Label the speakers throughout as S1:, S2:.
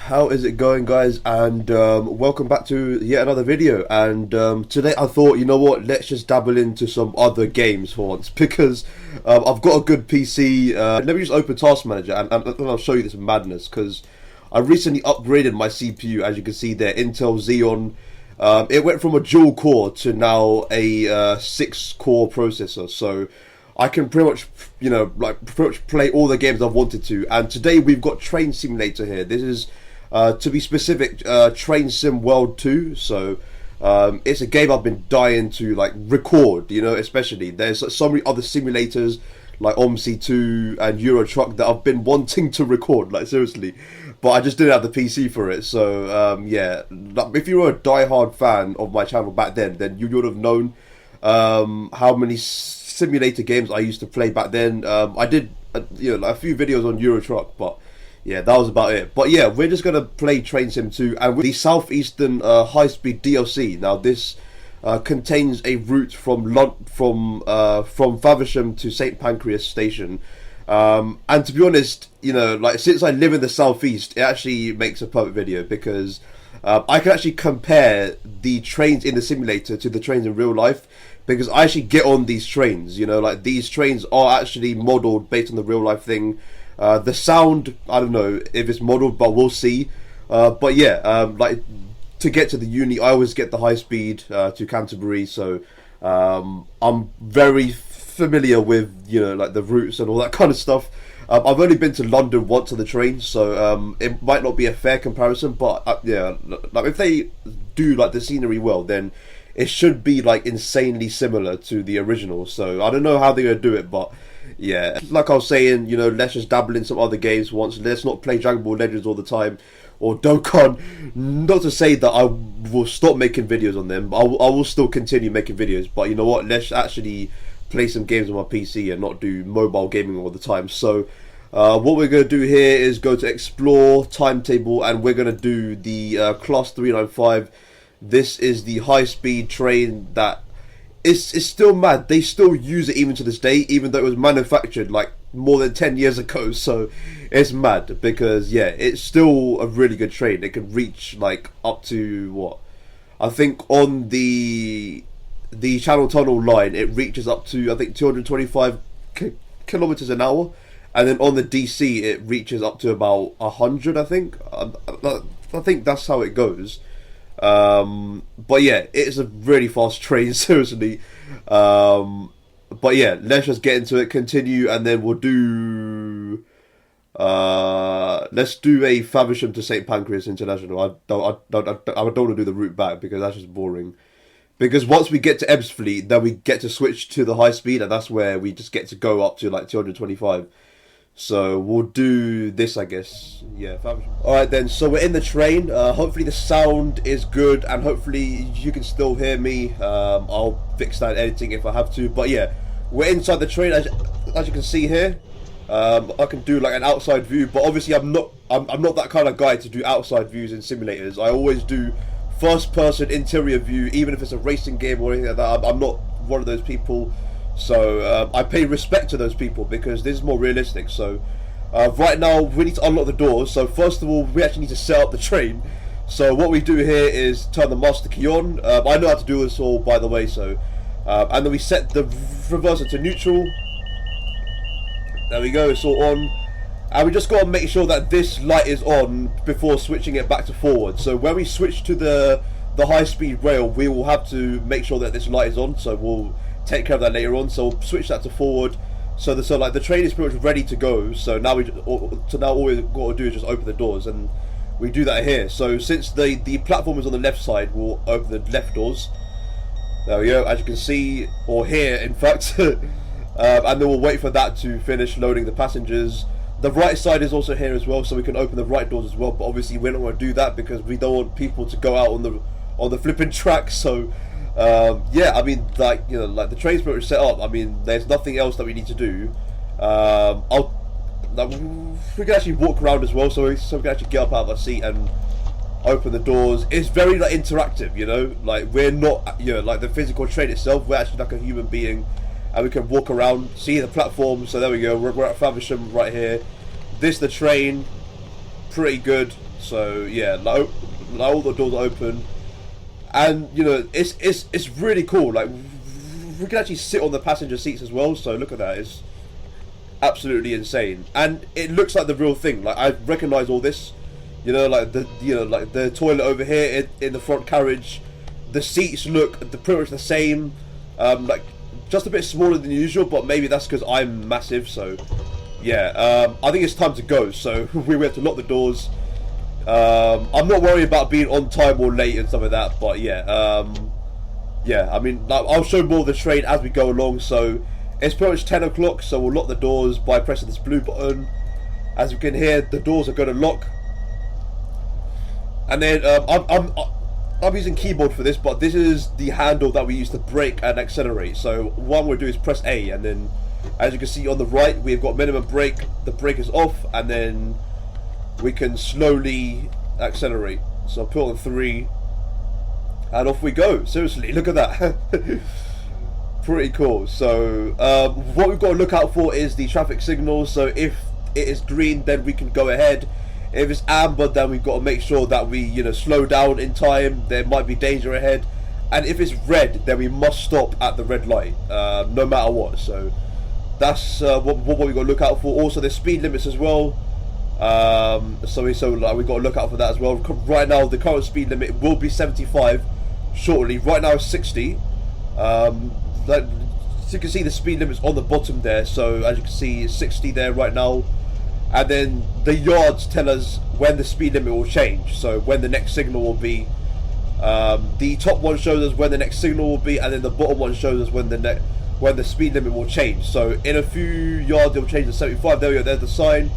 S1: How is it going, guys? And welcome back to yet another video. And today I thought, you know what, let's just dabble into some other games for once, because I've got a good PC. Let me just open Task Manager and then I'll show you this madness, because I recently upgraded my CPU. As you can see there, Intel Xeon. It went from a dual core to now a 6-core processor, so I can pretty much, pretty much play all the games I've wanted to. And today we've got Train Simulator here. This is, to be specific, Train Sim World 2. So it's a game I've been dying to record. Especially there's so many other simulators like OMSI 2 and Euro Truck that I've been wanting to record. Seriously, but I just didn't have the PC for it. So yeah, if you were a die-hard fan of my channel back then you would have known how many simulator games I used to play back then. I did a few videos on Euro Truck, but yeah, that was about it. But yeah, we're just gonna play Train Sim 2 and with the Southeastern high-speed DLC. Now this contains a route from Faversham to St Pancreas station, and to be honest, since I live in the southeast, it actually makes a perfect video, because I can actually compare the trains in the simulator to the trains in real life, because I actually get on these trains. These trains are actually modelled based on the real life thing. The sound, I don't know if it's modelled, but we'll see. But yeah, to get to the uni, I always get the high speed to Canterbury, so I'm very familiar with the routes and all that kind of stuff. I've only been to London once on the train, so it might not be a fair comparison, but yeah, if they do the scenery well, then it should be insanely similar to the original. So I don't know how they're gonna do it, but yeah, like I was saying, let's just dabble in some other games once. Let's not play Dragon Ball Legends all the time or Dokkan. Not to say that I will stop making videos on them, but I will still continue making videos. But you know what? Let's actually play some games on my PC and not do mobile gaming all the time. So what we're going to do here is go to Explore, Timetable, and we're going to do the Class 395. This is the high-speed train that it's still mad. They still use it even to this day, even though it was manufactured more than 10 years ago. So it's mad, because yeah, it's still a really good train. It can reach up to what I think on the Channel Tunnel line, it reaches up to, I think, 225 kilometers an hour, and then on the DC it reaches up to about 100. I think that's how it goes. But yeah, it's a really fast train, seriously. But yeah, let's just get into it, continue, and then we'll do let's do a Faversham to St Pancras International. I don't want to do the route back, because that's just boring. Because once we get to EBBSFLEET, then we get to switch to the high speed, and that's where we just get to go up to 225. So we'll do this, I guess. Yeah, Faversham. Alright then, so we're in the train. Hopefully the sound is good, and hopefully you can still hear me. I'll fix that editing if I have to. But yeah, we're inside the train, as you can see here. I can do an outside view, but obviously I'm not that kind of guy to do outside views in simulators. I always do first person interior view, even if it's a racing game or anything like that. I'm not one of those people, so I pay respect to those people, because this is more realistic. So right now we need to unlock the doors. So first of all, we actually need to set up the train. So what we do here is turn the master key on. I know how to do this all, by the way. So and then we set the reverser to neutral. There we go, it's all on. And we just got to make sure that this light is on before switching it back to forward. So when we switch to the high-speed rail, we will have to make sure that this light is on. So we'll take care of that later on. So we'll switch that to forward. So the train is pretty much ready to go. So now all we've got to do is just open the doors, and we do that here. So since the platform is on the left side, we'll open the left doors. There we go, as you can see, or hear, in fact. And then we'll wait for that to finish loading the passengers. The right side is also here as well, so we can open the right doors as well. But obviously we're not going to do that, because we don't want people to go out on the flipping track. So yeah, I mean, the train's pretty much set up. I mean, there's nothing else that we need to do. We can actually walk around as well, so we can actually get up out of our seat and open the doors. It's very interactive, we're not the physical train itself. We're actually like a human being, and we can walk around, see the platform. So there we go, we're at Faversham right here. This the train, pretty good. So yeah, like all the doors are open, and you know it's really cool. Like we can actually sit on the passenger seats as well. So look at that, it's absolutely insane, and it looks like the real thing. Like I recognize all this, you know, like the toilet over here in the front carriage. The seats look pretty much the same, like just a bit smaller than usual, but maybe that's because I'm massive. So yeah, I think it's time to go. So we have to lock the doors. I'm not worried about being on time or late and stuff like that, but yeah, yeah, I mean, like, I'll show more of the train as we go along. So it's pretty much 10 o'clock, so we'll lock the doors by pressing this blue button. As you can hear, the doors are going to lock, and then I'm using keyboard for this, but this is the handle that we use to brake and accelerate. So what we'll do is press A, and then as you can see on the right, we've got minimum brake, the brake is off, and then we can slowly accelerate. So I'll put on 3, and off we go. Seriously, look at that. Pretty cool. So what we've got to look out for is the traffic signals. So if it is green, then we can go ahead. If it's amber, then we've got to make sure that we, you know, slow down in time. There might be danger ahead. And if it's red, then we must stop at the red light, no matter what. So that's what we've got to look out for. Also, there's speed limits as well. So we've got to look out for that as well. Right now, the current speed limit will be 75 shortly. Right now, it's 60. So you can see the speed limit's on the bottom there. So as you can see, it's 60 there right now. And then the yards tell us when the speed limit will change. So when the next signal will be. The top one shows us when the next signal will be, and then the bottom one shows us when the speed limit will change. So in a few yards, it will change to 75. There we go. There's the sign.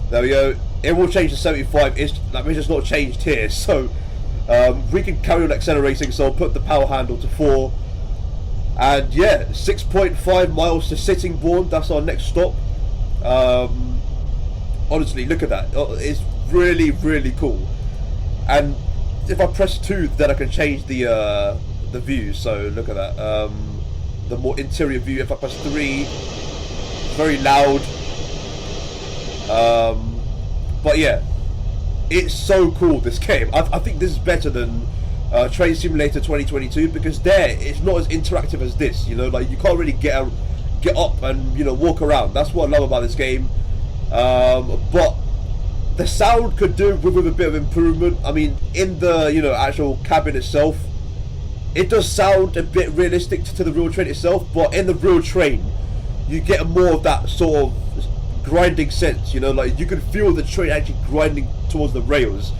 S1: There we go. It will change to 75. It's just not changed here. So we can carry on accelerating. So I'll put the power handle to 4. And yeah, 6.5 miles to Sittingbourne. That's our next stop. Honestly, look at that. It's really, really cool. And if I press 2, then I can change the view. So look at that. The more interior view. If I press 3, it's very loud. But yeah, it's so cool, this game. I think this is better than Train Simulator 2022, because there it's not as interactive as this. You know, like you can't really get up and, you know, walk around. That's what I love about this game. But the sound could do with a bit of improvement. I mean, in the, you know, actual cabin itself, it does sound a bit realistic to the real train itself. But in the real train, you get more of that sort of grinding sense. You know, like you can feel the train actually grinding towards the rails,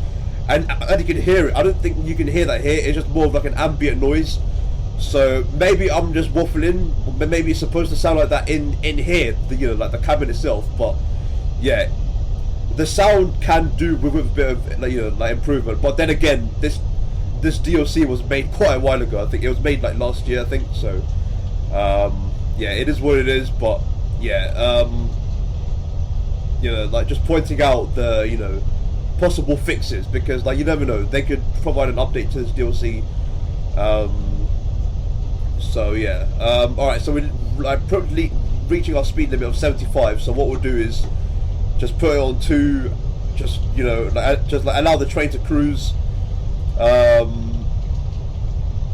S1: and you can hear it. I don't think you can hear that here. It's just more of like an ambient noise. So maybe I'm just waffling. Maybe it's supposed to sound like that in here, you know, like the cabin itself. But yeah, the sound can do with a bit of, like, you know, like improvement. But then again, this DLC was made quite a while ago. I think it was made like last year, I think. So yeah, it is what it is. But yeah, you know, like just pointing out the, you know, possible fixes, because like you never know, they could provide an update to this DLC. So yeah, alright, so we're like probably reaching our speed limit of 75. So what we'll do is just put it on 2, just, you know, just allow the train to cruise.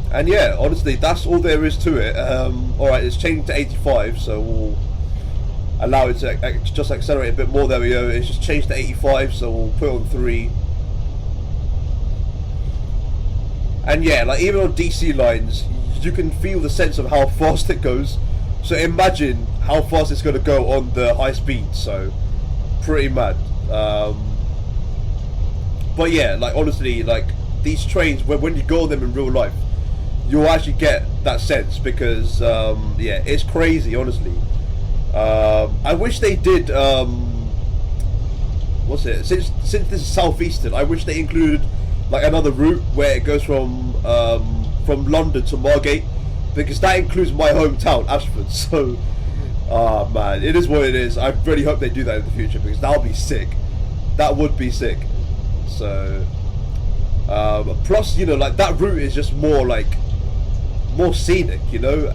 S1: And yeah, honestly, that's all there is to it. Alright, it's changed to 85, so we'll allow it to just accelerate a bit more. There we go. It's just changed to 85, so we'll put it on 3. And yeah, like even on DC lines, you can feel the sense of how fast it goes. So imagine how fast it's going to go on the high speed. So pretty mad. But yeah, like honestly, like these trains, when you go on them in real life, you'll actually get that sense, because yeah, it's crazy, honestly. I wish they did, what's it, since this is Southeastern, I wish they included like another route where it goes from London to Margate, because that includes my hometown, Ashford. So man, it is what it is. I really hope they do that in the future, because that would be sick. That would be sick. So plus, you know, like that route is just more scenic, you know,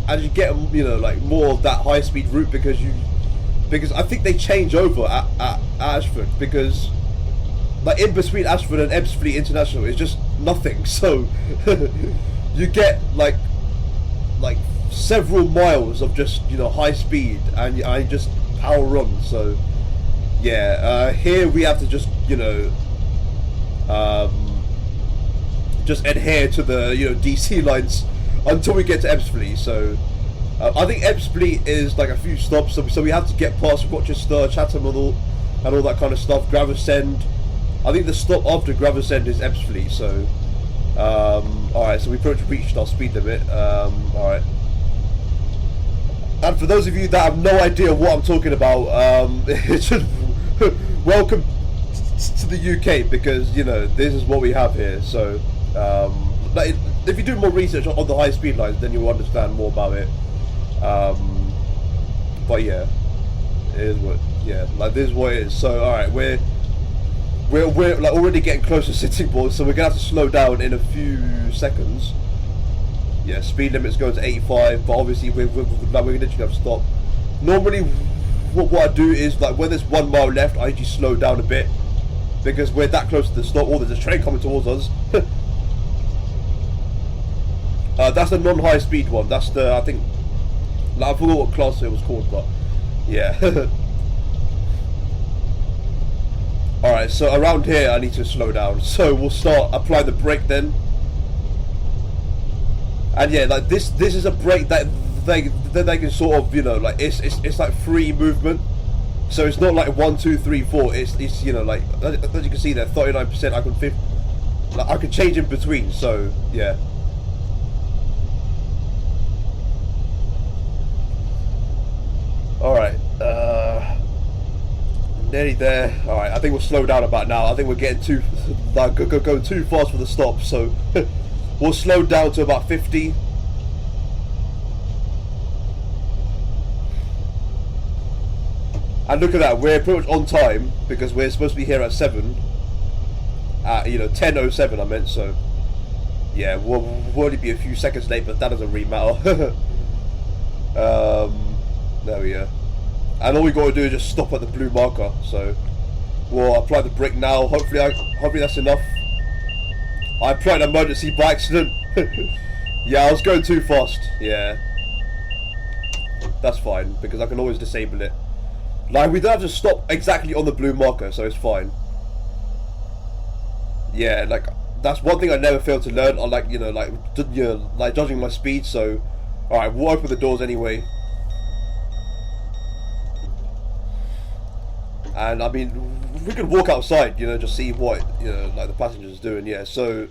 S1: and you get, you know, like more of that high speed route, because I think they change over at Ashford, because like in between Ashford and EBBSFLEET International is just nothing. So you get like several miles of just, you know, high speed, and I just power on. So yeah, here we have to just, you know, just adhere to the, you know, DC lines until we get to EBBSFLEET. So I think EBBSFLEET is like a few stops, so we have to get past Rochester, Chatham, and all that kind of stuff. Gravesend. I think the stop after Gravesend is EBBSFLEET. So alright, so we pretty much reached our speed limit. Alright. And for those of you that have no idea what I'm talking about, it's just welcome to the UK, because, you know, this is what we have here. So like, if you do more research on the high speed lines, then you'll understand more about it. But yeah, it is what, yeah, like this is what it is. So alright, we're like already getting close to Sittingbourne, so we're gonna have to slow down in a few seconds. Yeah, speed limit's going to 85, but obviously we're literally have to stop. Normally, what I do is, like, when there's 1 mile left, I usually slow down a bit, because we're that close to the stop. Oh, there's a train coming towards us. That's the non-high speed one. That's the, I think, like, I forgot what class it was called, but yeah. Alright, so around here I need to slow down. So we'll start applying the brake then. And yeah, like this is a brake that they can sort of, you know, like it's like free movement. So it's not like 1, 2, 3, 4. It's you know, like as you can see there, 39%. I can change in between. So yeah. All right, nearly there. All right, I think we'll slow down about now. I think we're getting too like going too fast for the stop. So we'll slow down to about 50. And look at that, we're pretty much on time, because we're supposed to be here at 7. You know, 10:07 I meant, so yeah, we'll only be a few seconds late, but that doesn't really matter. There we go. And all we got to do is just stop at the blue marker. So we'll apply the brake now. Hopefully that's enough. I applied an emergency by accident. Yeah, I was going too fast. Yeah, that's fine, because I can always disable it. Like, we don't have to stop exactly on the blue marker, so it's fine. Yeah, like, that's one thing I never fail to learn. I like, you know, like judging my speed. So alright, we'll open the doors anyway. And I mean, we could walk outside, you know, just see what, you know, like the passengers doing. Yeah, so,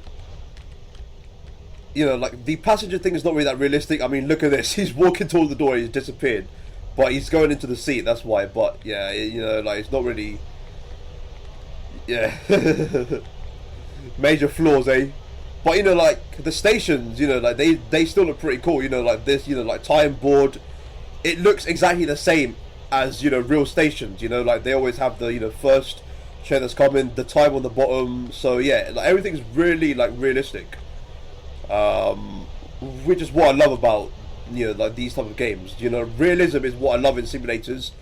S1: you know, like the passenger thing is not really that realistic. I mean, look at this. He's walking towards the door. He's disappeared, but he's going into the seat. That's why. But yeah, you know, like it's not really. Yeah, major flaws, eh? But you know, like the stations, you know, like they still look pretty cool. You know, like this, you know, like time board. It looks exactly the same as, you know, real stations. You know, like they always have the, you know, first train that's coming, the time on the bottom. So yeah, like everything's really like realistic, which is what I love about, you know, like these type of games. You know, realism is what I love in simulators.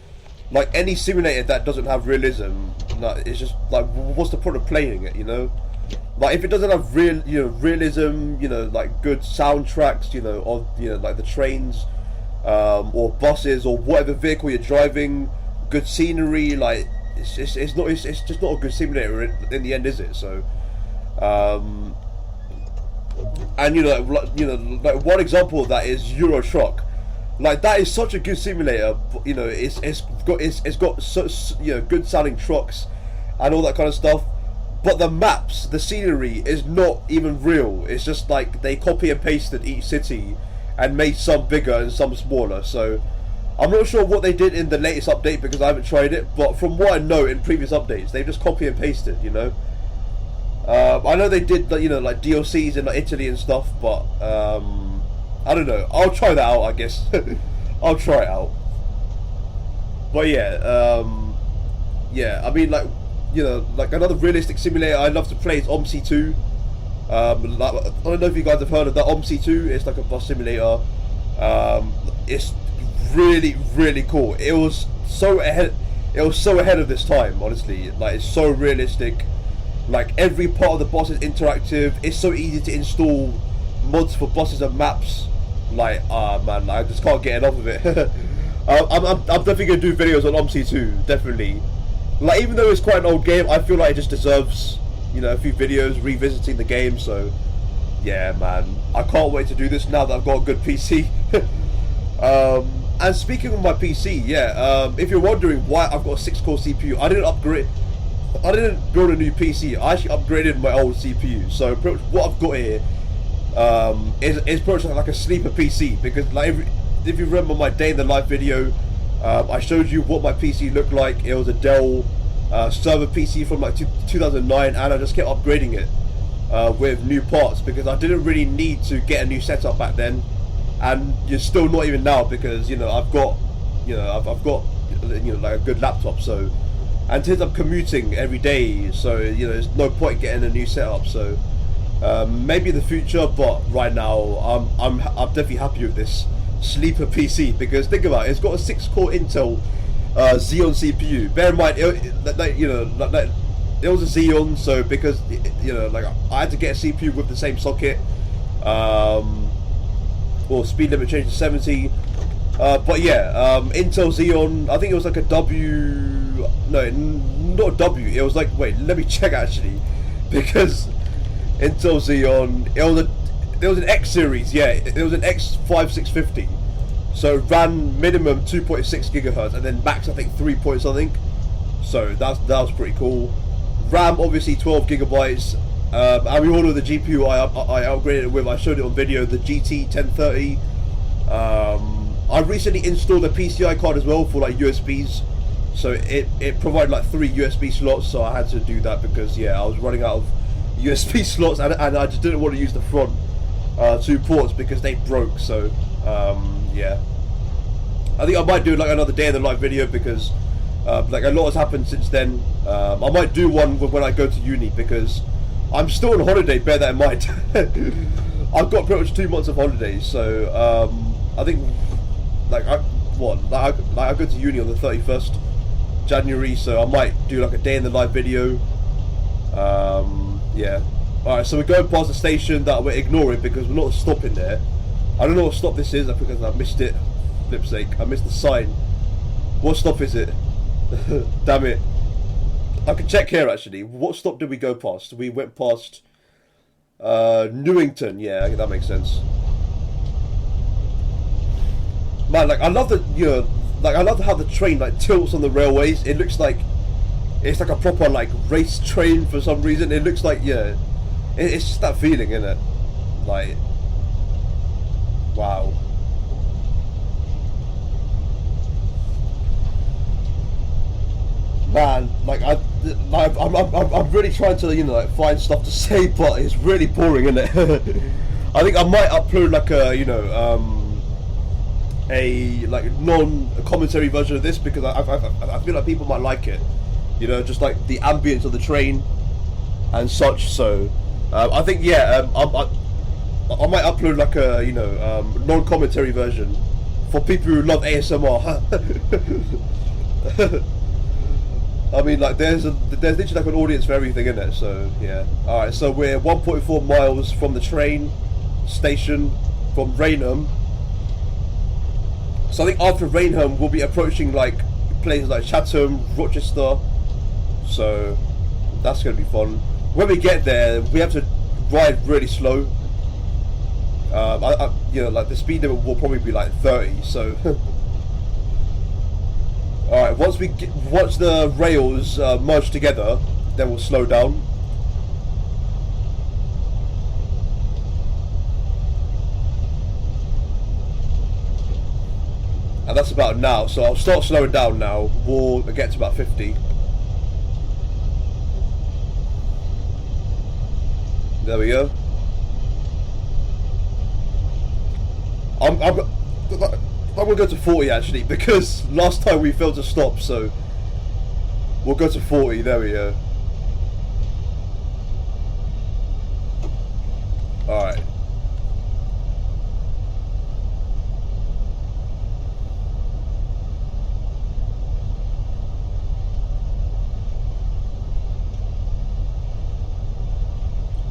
S1: Like any simulator that doesn't have realism, like, it's just like, what's the point of playing it? You know, like if it doesn't have realism, you know, like good soundtracks, you know, or, you know, like the trains, or buses or whatever vehicle you're driving, good scenery, like it's just not a good simulator in the end, is it? So and you know, like one example of that is Euro Truck. Like that is such a good simulator. You know, it's got such, you know, good sounding trucks and all that kind of stuff. But the maps, the scenery is not even real. It's just like they copy and pasted each city and made some bigger and some smaller. So I'm not sure what they did in the latest update because I haven't tried it. But from what I know in previous updates, they've just copy and pasted. You know, I know they did, you know, like DLCs in like Italy and stuff, but I don't know. I'll try that out, I guess. I'll try it out. But yeah, yeah. I mean, like, you know, like another realistic simulator I love to play is OMSI 2. Like, I don't know if you guys have heard of that. OMSI 2. It's like a bus simulator. It's really, really cool. It was so ahead. It was so ahead of this time, honestly. Like, it's so realistic. Like every part of the boss is interactive. It's so easy to install mods for bosses and maps. Like, man, I just can't get enough of it. I'm definitely gonna do videos on OMSI too, definitely. Like, even though it's quite an old game, I feel like it just deserves, you know, a few videos revisiting the game. So, yeah, man, I can't wait to do this now that I've got a good PC. And speaking of my PC, yeah, if you're wondering why I've got a 6-core CPU, I didn't build a new PC. I actually upgraded my old CPU. So what I've got here is pretty much like a sleeper PC, because like if you remember my day in the life video, I showed you what my PC looked like. It was a Dell server PC from like 2009, and I just kept upgrading it with new parts because I didn't really need to get a new setup back then, and you're still not even now, because you know I've got like a good laptop. So, and since I'm commuting every day, so you know there's no point getting a new setup. So maybe in the future, but right now I'm definitely happy with this sleeper PC, because think about it, it's got a 6-core Intel Xeon CPU. Bear in mind, it was a Xeon, so because you know, like I had to get a CPU with the same socket. Well, speed limit changed to 70. But yeah, Intel Xeon. I think it was like a W. No, not W. It was like, wait, let me check actually, because Intel Xeon. There was an X series, yeah. It was an X5650. So it ran minimum 2.6 gigahertz, and then max I think 3 point something. So that was pretty cool. RAM obviously 12 gigabytes. And we all know the GPU I upgraded it with. I showed it on video. The GT 1030. I recently installed a PCI card as well for like USBs. So it provided like 3 USB slots. So I had to do that because yeah, I was running out of USB slots, and I just didn't want to use the front 2 ports because they broke. So yeah, I think I might do like another day in the life video, because like a lot has happened since then. I might do one when I go to uni, because I'm still on holiday, bear that in mind. I've got pretty much 2 months of holidays, so I think like I go to uni on the 31st January, so I might do like a day in the life video. Yeah. Alright, so we're going past the station that we're ignoring because we're not stopping there. I don't know what stop this is, because I missed it. Flip's sake, I missed the sign. What stop is it? Damn it. I can check here actually. What stop did we go past? We went past Newington. Yeah, that makes sense. Man, like I love the, you know, like I love how the train like tilts on the railways. It looks like it's like a proper like race train for some reason. It looks like, yeah, it's just that feeling, isn't it? Like, wow. Man, like I'm really trying to, you know, like find stuff to say, but it's really boring, isn't it? I think I might upload like a, you know, a like non-commentary version of this, because I feel like people might like it, you know, just like the ambience of the train and such. So I think yeah, I might upload like a, you know, non-commentary version for people who love ASMR. I mean, like there's literally like an audience for everything in it. So yeah. All right. So we're 1.4 miles from the train station from Rainham. So I think after Rainham we'll be approaching like places like Chatham, Rochester. So that's gonna be fun. When we get there, we have to ride really slow. You know, like the speed limit will probably be like 30. So. Alright, once the rails merge together, then we'll slow down. And that's about now, so I'll start slowing down now. We'll get to about 50. There we go. I'm going to go to 40 actually, because last time we failed to stop, so we'll go to 40, there we go. Alright.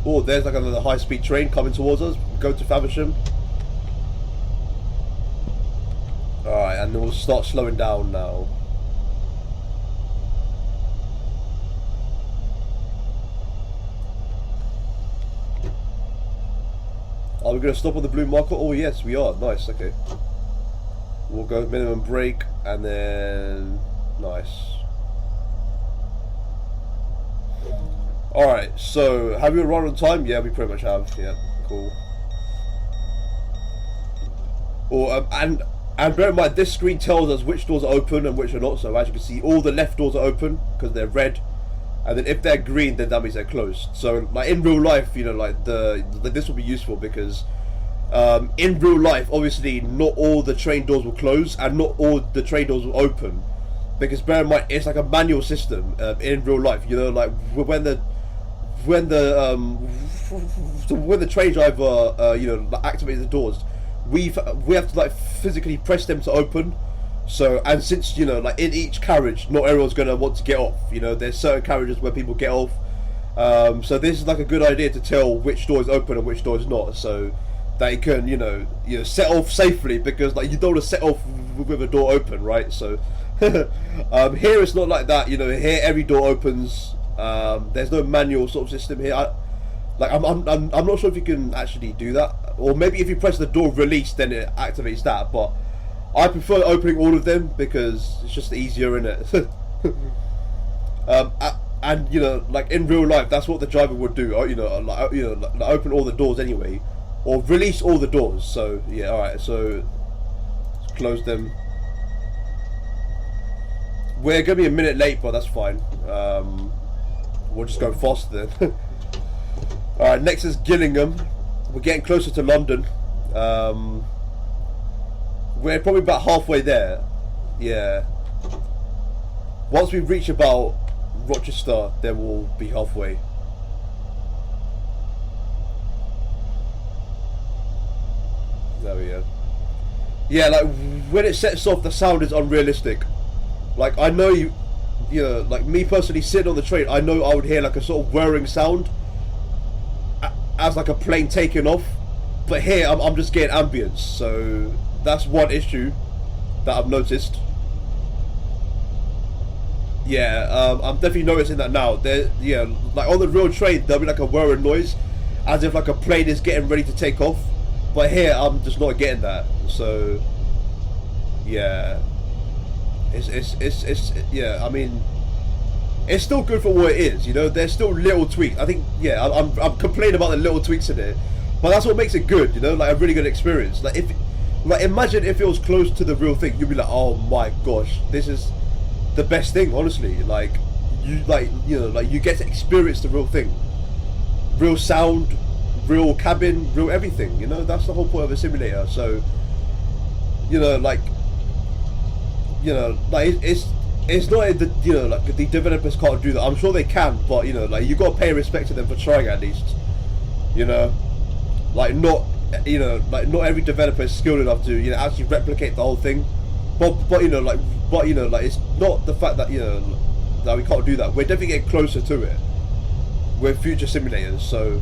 S1: Oh, there's like another high-speed train coming towards us. Go to Faversham. Alright, and then we'll start slowing down now. Are we going to stop on the blue marker? Oh yes, we are. Nice, okay. We'll go minimum brake, and then... Nice. Alright, so have we run on time? Yeah, we pretty much have. Yeah, cool. And bear in mind, this screen tells us which doors are open and which are not. So as you can see, all the left doors are open because they're red, and then if they're green, then that means they're closed. So like in real life, you know, like this will be useful because in real life, obviously, not all the train doors will close and not all the train doors will open, because bear in mind, it's like a manual system in real life. You know, like when the train driver you know, activates the doors, we have to like physically press them to open. So, and since, you know, like in each carriage, not everyone's gonna want to get off. You know, there's certain carriages where people get off. So this is like a good idea to tell which door is open and which door is not, so that you can, you know, set off safely, because like you don't want to set off with a door open, right? So here it's not like that. You know, here every door opens. There's no manual sort of system here. I'm not sure if you can actually do that, or maybe if you press the door release, then it activates that. But I prefer opening all of them because it's just easier, innit? And you know, like in real life, that's what the driver would do. You know, like open all the doors anyway, or release all the doors. So yeah, all right. So let's close them. We're gonna be a minute late, but that's fine. We'll just go faster then. Alright, next is Gillingham. We're getting closer to London. We're probably about halfway there. Yeah. Once we reach about Rochester, then we'll be halfway. There we go. Yeah, like when it sets off, the sound is unrealistic. Like I know you know, like me personally sitting on the train, I know I would hear like a sort of whirring sound as like a plane taking off, but here I'm just getting ambience, so that's one issue that I've noticed. Yeah, I'm definitely noticing that now. There, yeah, like on the real train there'll be like a whirring noise, as if like a plane is getting ready to take off, but here I'm just not getting that. So yeah, it's yeah, I mean, it's still good for what it is, you know. There's still little tweaks. I think, yeah, I'm complaining about the little tweaks in it, but that's what makes it good, you know, like a really good experience. Like imagine if it was close to the real thing, you'd be like, oh my gosh, this is the best thing, honestly. Like you know, like you get to experience the real thing, real sound, real cabin, real everything. You know, that's the whole point of a simulator. So, you know, like it's not the, you know, like the developers can't do that. I'm sure they can, but you know, like you got to pay respect to them for trying at least. You know, like not every developer is skilled enough to, you know, actually replicate the whole thing. But you know, like it's not the fact that, you know, that we can't do that. We're definitely getting closer to it with future simulators. So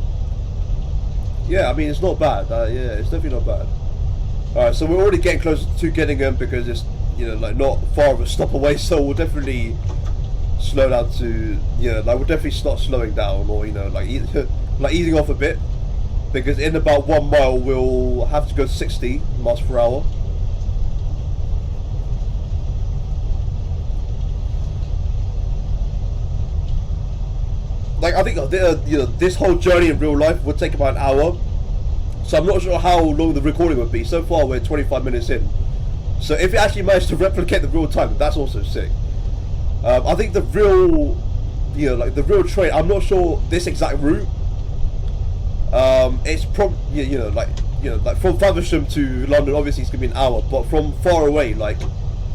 S1: yeah, I mean, it's not bad. Yeah, it's definitely not bad. All right, so we're already getting closer to Gillingham because it's, you know, like not far of a stop away. So we'll definitely slow down to, you know, like we'll definitely start slowing down, or, you know, like like easing off a bit, because in about 1 mile we'll have to go 60 miles per hour. Like I think you know, this whole journey in real life would take about an hour, so I'm not sure how long the recording would be. So far we're 25 minutes in, so if it actually managed to replicate the real time, that's also sick. I think the real, you know, like the real train, I'm not sure this exact route. It's probably, you know, like from Faversham to London, obviously it's gonna be an hour, but from far away, like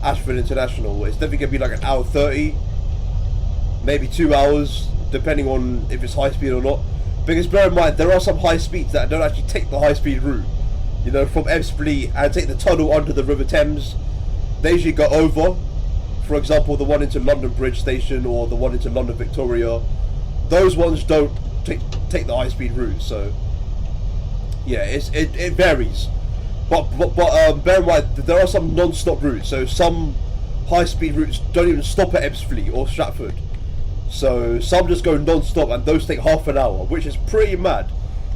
S1: Ashford International, it's definitely gonna be like an hour 30, maybe 2 hours, depending on if it's high speed or not. Because bear in mind, there are some high speeds that don't actually take the high speed route, you know, from EBBSFLEET and take the tunnel under the River Thames. They usually go over. For example, the one into London Bridge Station or the one into London Victoria, those ones don't take take the high-speed route. So yeah, it varies. But bear in mind there are some non-stop routes. So some high-speed routes don't even stop at EBBSFLEET or Stratford. So some just go non-stop, and those take half an hour, which is pretty mad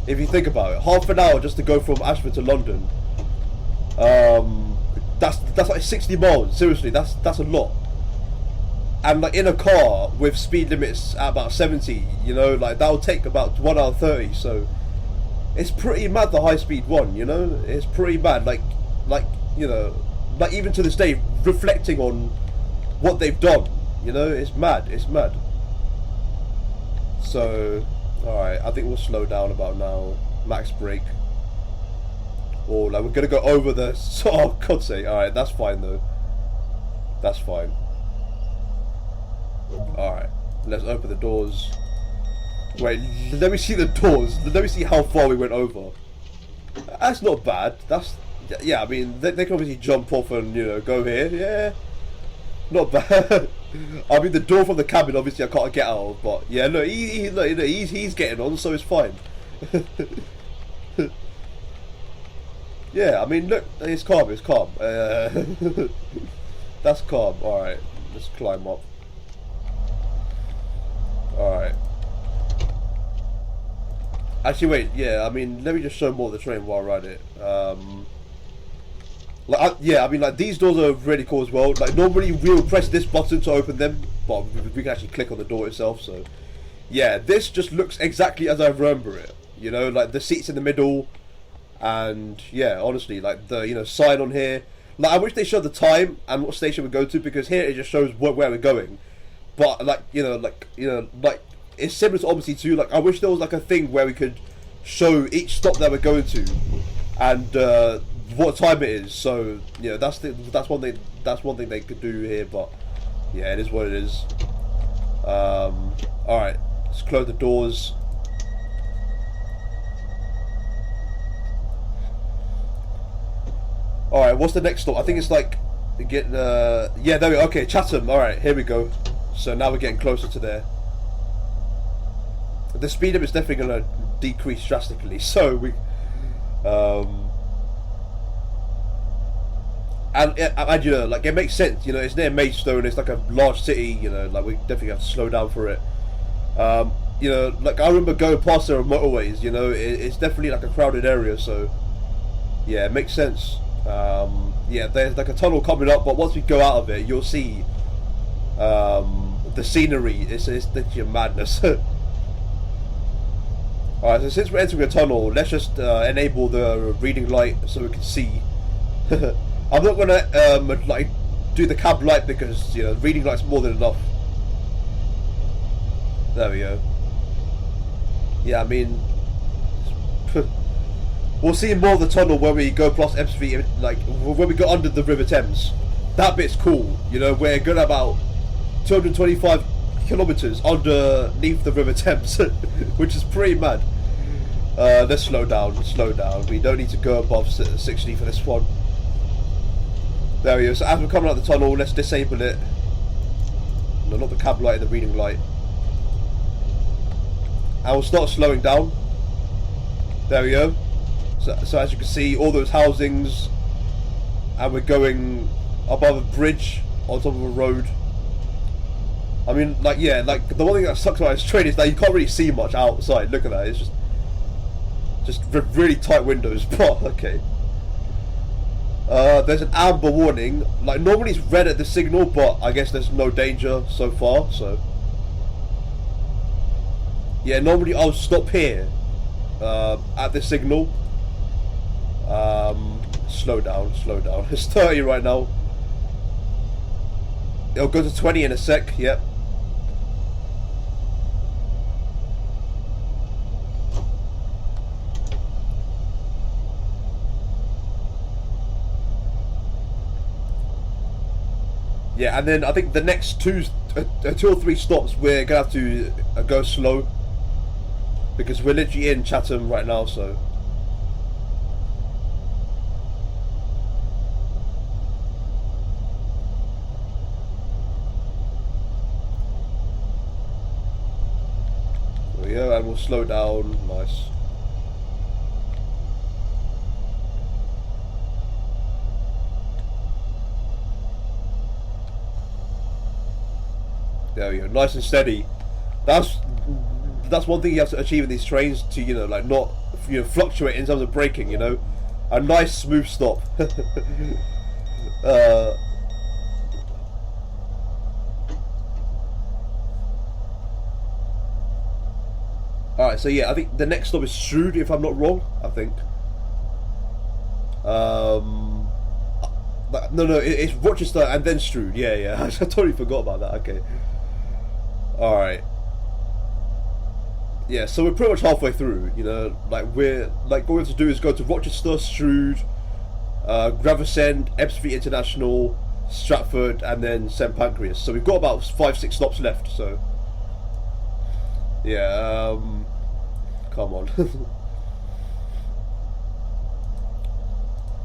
S1: if you think about it. Half an hour just to go from Ashford to London. That's like 60 miles. Seriously, that's a lot. And like in a car with speed limits at about 70, you know, like that'll take about 1 hour 30. So it's pretty mad, the high speed one, you know. It's pretty mad. Like you know, like even to this day, reflecting on what they've done, you know, it's mad. It's mad. So all right, I think we'll slow down about now. Max brake. Or like we're gonna go over the. Oh God's sake! All right, that's fine though. That's fine. All right, let's open the doors. Wait, let me see the doors. Let me see how far we went over. That's not bad. That's yeah. I mean, they can obviously jump off and, you know, go here. Yeah, not bad. I mean, the door from the cabin obviously I can't get out of, but yeah, look, he's getting on, so it's fine. Yeah, I mean, look, it's calm. It's calm. That's calm. All right, let's climb up. All right. Actually, wait. Yeah, I mean, let me just show more of the train while I ride it. Yeah, I mean, like these doors are really cool as well. Like normally we'll press this button to open them, but we can actually click on the door itself. So, yeah, this just looks exactly as I remember it. You know, like the seats in the middle, and yeah, honestly, like the, you know, sign on here. Like I wish they showed the time and what station we go to, because here it just shows where we're going. But like like it's similar to obviously too. Like I wish there was like a thing where we could show each stop that we're going to, and what time it is. So you know, that's one thing they could do here. But yeah, it is what it is. All right, let's close the doors. All right, what's the next stop? I think it's like get yeah, there we go. Okay, Chatham. All right, here we go. So now we're getting closer to there. The speed limit is definitely going to decrease drastically. So we, and you know, like it makes sense. You know, it's near Maidstone. It's like a large city. You know, like we definitely have to slow down for it. You know, like I remember going past there on motorways. You know, it's definitely like a crowded area. So yeah, it makes sense. Yeah, there's like a tunnel coming up, but once we go out of it, you'll see the scenery. It's literally madness. Alright, so since we're entering a tunnel, let's just enable the reading light so we can see. I'm not gonna like do the cab light because, you know, reading light's more than enough. There we go. Yeah, I mean, we'll see more of the tunnel when we go past EBBSFLEET, like when we go under the River Thames. That bit's cool. You know, we're going about 225 kilometers underneath the River Thames, which is pretty mad. Let's slow down. We don't need to go above 60 for this one. There we go. So as we're coming out the tunnel, let's disable it. No, not the cab light, the reading light. And we'll start slowing down. There we go. So as you can see, all those housings, and we're going above a bridge on top of a road. I mean, like, yeah, like the one thing that sucks about this train is that you can't really see much outside. Look at that, it's just really tight windows. But okay. There's an amber warning. Like normally it's red at the signal, but I guess there's no danger so far. So yeah, normally I'll stop here at the signal. Slow down. It's 30 right now. It'll go to 20 in a sec. Yep. Yeah, and then I think the next two or three stops we're gonna have to go slow, because we're literally in Chatham right now. So there we go, and we'll We'll slow down. Nice. There we go. Nice and steady. That's one thing you have to achieve in these trains, to, you know, like, not, you know, fluctuate in terms of braking, you know. A nice smooth stop. Alright, so yeah, I think the next stop is Strood, if I'm not wrong, I think. No, it's Rochester and then Strood. Yeah, I totally forgot about that. Okay. Alright. Yeah, so we're pretty much halfway through, you know, like all we have to do is go to Rochester, Strood, Gravesend, EBBSFLEET International, Stratford, and then St Pancreas. So we've got about 5-6 stops left, so yeah, come on.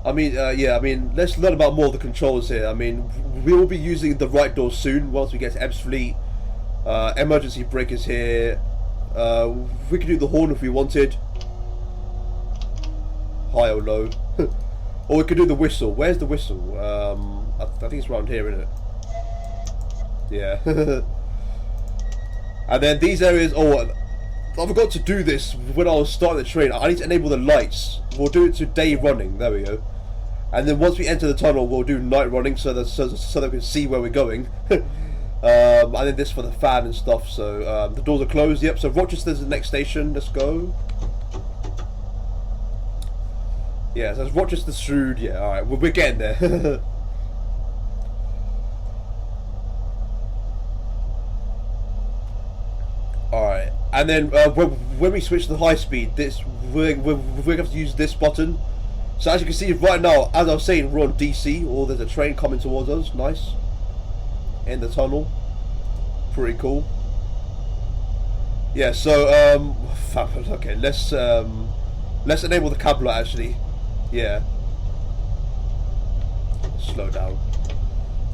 S1: I mean, let's learn about more of the controls here. I mean, we will be using the right door soon once we get to EBBSFLEET. Emergency brake is here. We could do the horn if we wanted. High or low. Or we could do the whistle. Where's the whistle? I think it's around here, isn't it? Yeah. And then these areas... Oh, I forgot to do this when I was starting the train. I need to enable the lights. We'll do it to day running. There we go. And then once we enter the tunnel, we'll do night running so that we can see where we're going. And then this for the fan and stuff. So the doors are closed. Yep. So Rochester's the next station. Let's go. Yeah. So it's Rochester, Strood. Yeah. All right. We're getting there. All right. And then when we switch to the high speed, we're going to have to use this button. So as you can see right now, as I was saying, we're on DC, or there's a train coming towards us. Nice. In the tunnel. Pretty cool. Yeah, so okay, let's enable the cab light actually. Yeah. Slow down.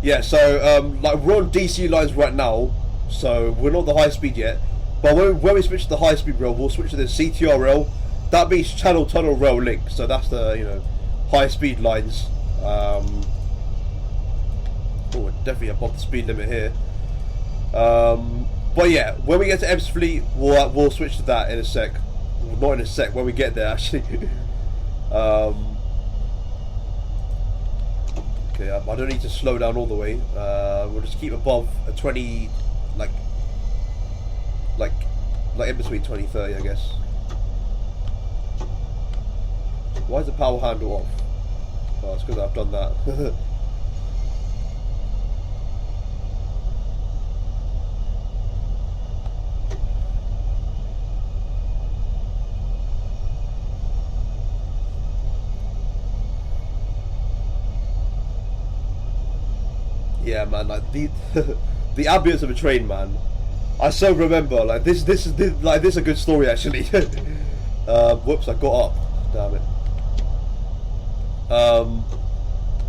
S1: Yeah, so like we're on DC lines right now, so we're not the high speed yet. But when we switch to the high speed rail, we'll switch to the CTR rail. That means Channel Tunnel Rail Link. So that's the, you know, high speed lines. Oh, we're definitely above the speed limit here. But yeah, when we get to EBBSFLEET, we'll switch to that in a sec. Well, not in a sec. When we get there, actually. Okay, I don't need to slow down all the way. We'll just keep above a 20, like in between 20-30, I guess. Why is the power handle off? Oh, it's because I've done that. Yeah, man, like the the ambience of a train, man. I so remember, like this is a good story actually. Whoops, I got up. Damn it.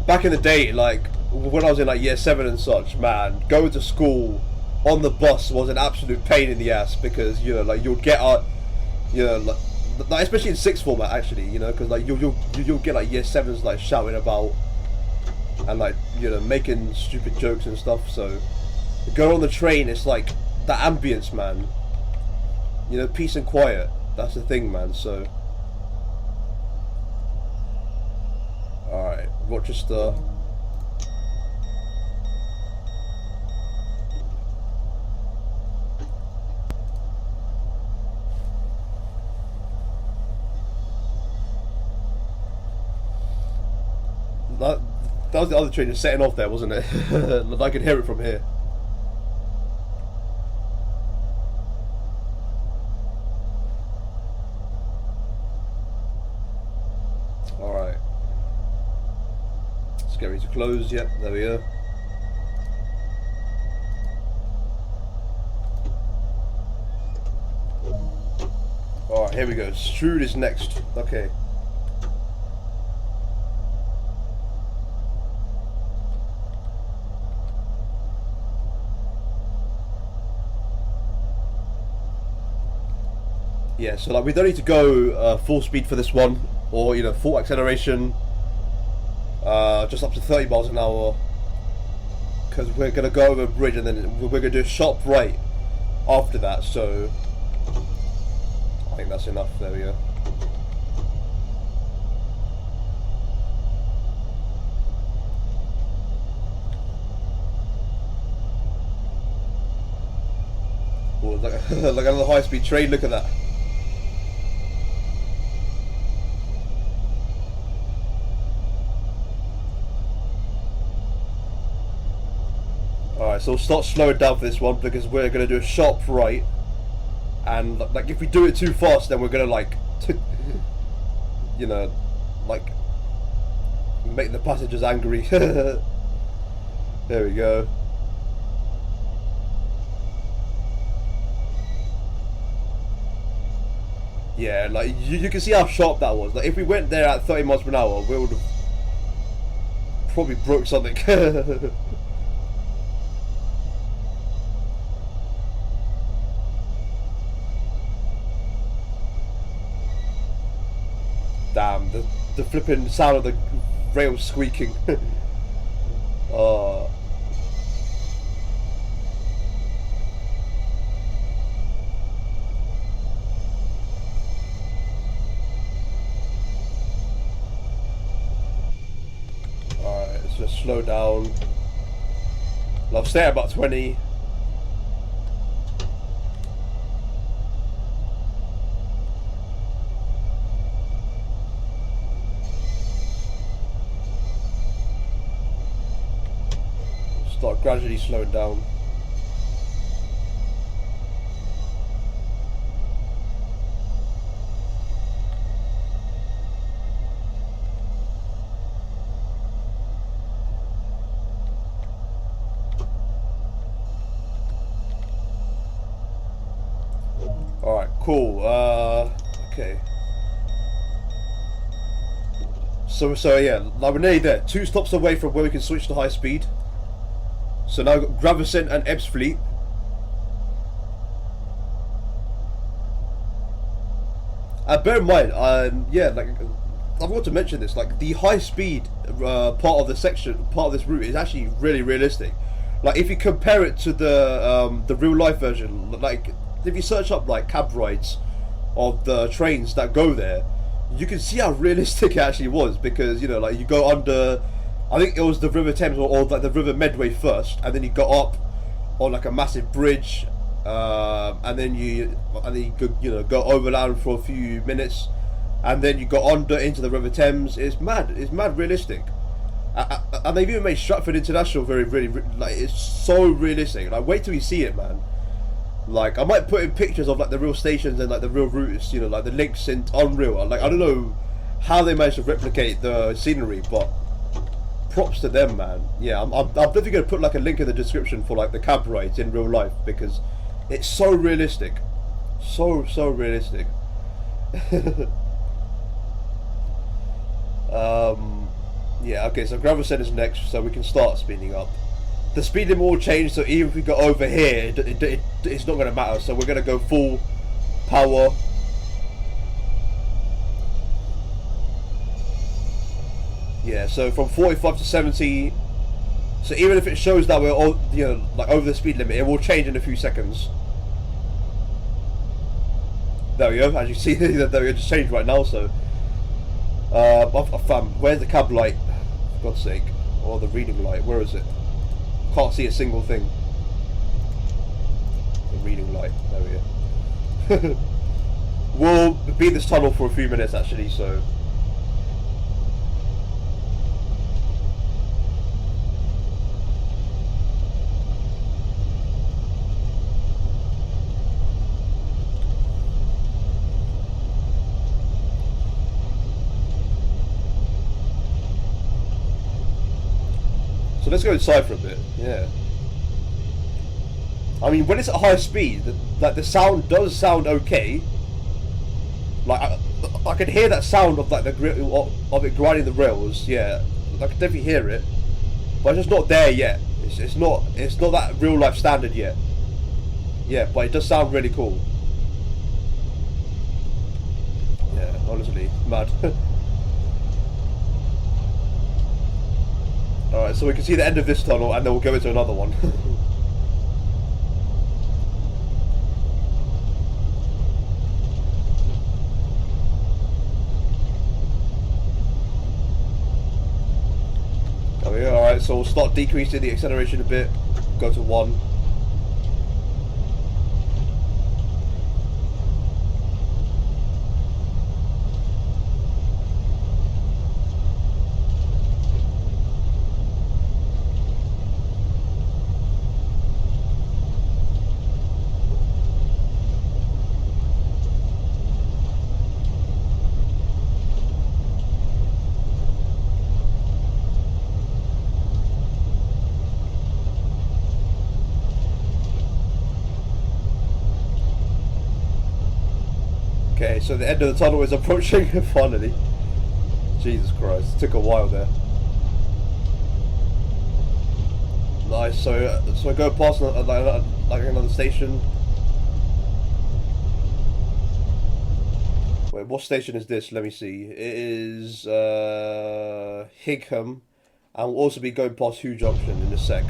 S1: Back in the day, like when I was in like year 7 and such, man, going to school on the bus was an absolute pain in the ass because, you know, like you'll get out, you know, like especially in sixth format actually, you know, because like you'll get like year 7s like shouting about and like, you know, making stupid jokes and stuff. So go on the train, it's like the ambience, man. You know, peace and quiet. That's the thing, man. So, all right, Rochester. That was the other train just setting off there, wasn't it? I could hear it from here. Alright. Let's get ready to close. Yep, there we go. Alright, here we go. Strood is next. Okay. Yeah, so like we don't need to go full speed for this one, or you know, full acceleration, just up to 30 miles an hour, because we're gonna go over a bridge and then we're gonna do a sharp right after that. So I think that's enough. There we go. Oh, like another high-speed train. Look at that. Alright, so we'll start slowing down for this one because we're going to do a sharp right, and like if we do it too fast then we're going to like you know, like make the passengers angry. There we go. Yeah, like you can see how sharp that was. Like if we went there at 30 miles per hour we would have probably broke something. Damn, the flipping sound of the rails squeaking. Oh. Alright, let's just slow down. I'll stay at about 20. Start gradually slowing down. Alright, cool. Okay. So yeah, like we're nearly there. 2 stops away from where we can switch to high speed. So now we've got Gravesend and EBBSFLEET. Bear in mind, yeah, like I want to mention this, like the high speed part of the section, part of this route is actually really realistic. Like if you compare it to the real life version, like if you search up like cab rides of the trains that go there, you can see how realistic it actually was, because you know, like you go under, I think it was the River Thames or like the River Medway first, and then you got up on like a massive bridge, and then you go, you know, go overland for a few minutes, and then you go under into the River Thames. It's mad realistic, and they've even made Stratford International really like, it's so realistic. Like wait till you see it, man. Like I might put in pictures of like the real stations and like the real routes, you know, like the links in unreal. Like I don't know how they managed to replicate the scenery, but props to them, man. Yeah, I'm definitely going to put like a link in the description for like the cab rides in real life, because it's so realistic, so realistic. Yeah, okay, so Gravesend is next, so we can start speeding up. The speed limit will change, so even if we go over here, it's not going to matter. So we're going to go full power. Yeah, so from 45 to 70. So even if it shows that we're all, you know, like over the speed limit, it will change in a few seconds. There we go. As you see, there we go, just changed right now. So, where's the cab light? For God's sake, or the reading light? Where is it? Can't see a single thing. The reading light. There we go. We'll be in this tunnel for a few minutes actually. So. So let's go inside for a bit. Yeah. I mean, when it's at high speed, the sound does sound okay. Like I can hear that sound of like of it grinding the rails. Yeah, I can definitely hear it, but it's just not there yet. It's not that real life standard yet. Yeah, but it does sound really cool. Mad. Alright, so we can see the end of this tunnel and then we'll go into another one. Alright, so we'll start decreasing the acceleration a bit, go to 1. Okay, so the end of the tunnel is approaching finally. Jesus Christ, it took a while there. Nice, so I go past like another station. Wait, what station is this? Let me see. It is Higham, and we'll also be going past Hugh Junction in a sec.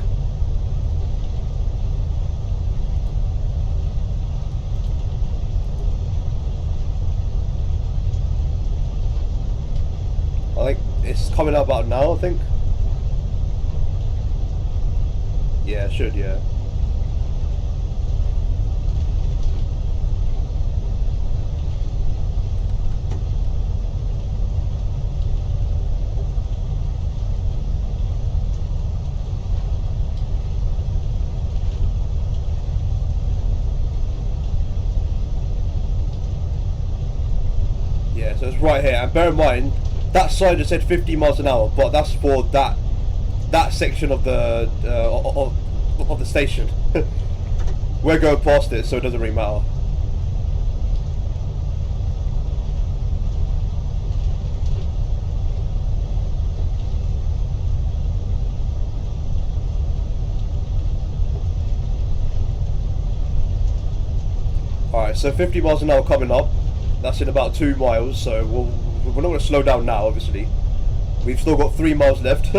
S1: I think it's coming up about now, I think. Yeah, it should, yeah. Yeah, so it's right here, and bear in mind, that sign just said 50 miles an hour, but that's for that section of the of the station. We're going past it, so it doesn't really matter. Alright, so 50 miles an hour coming up. That's in about 2 miles, so we're not going to slow down now, obviously. We've still got 3 miles left.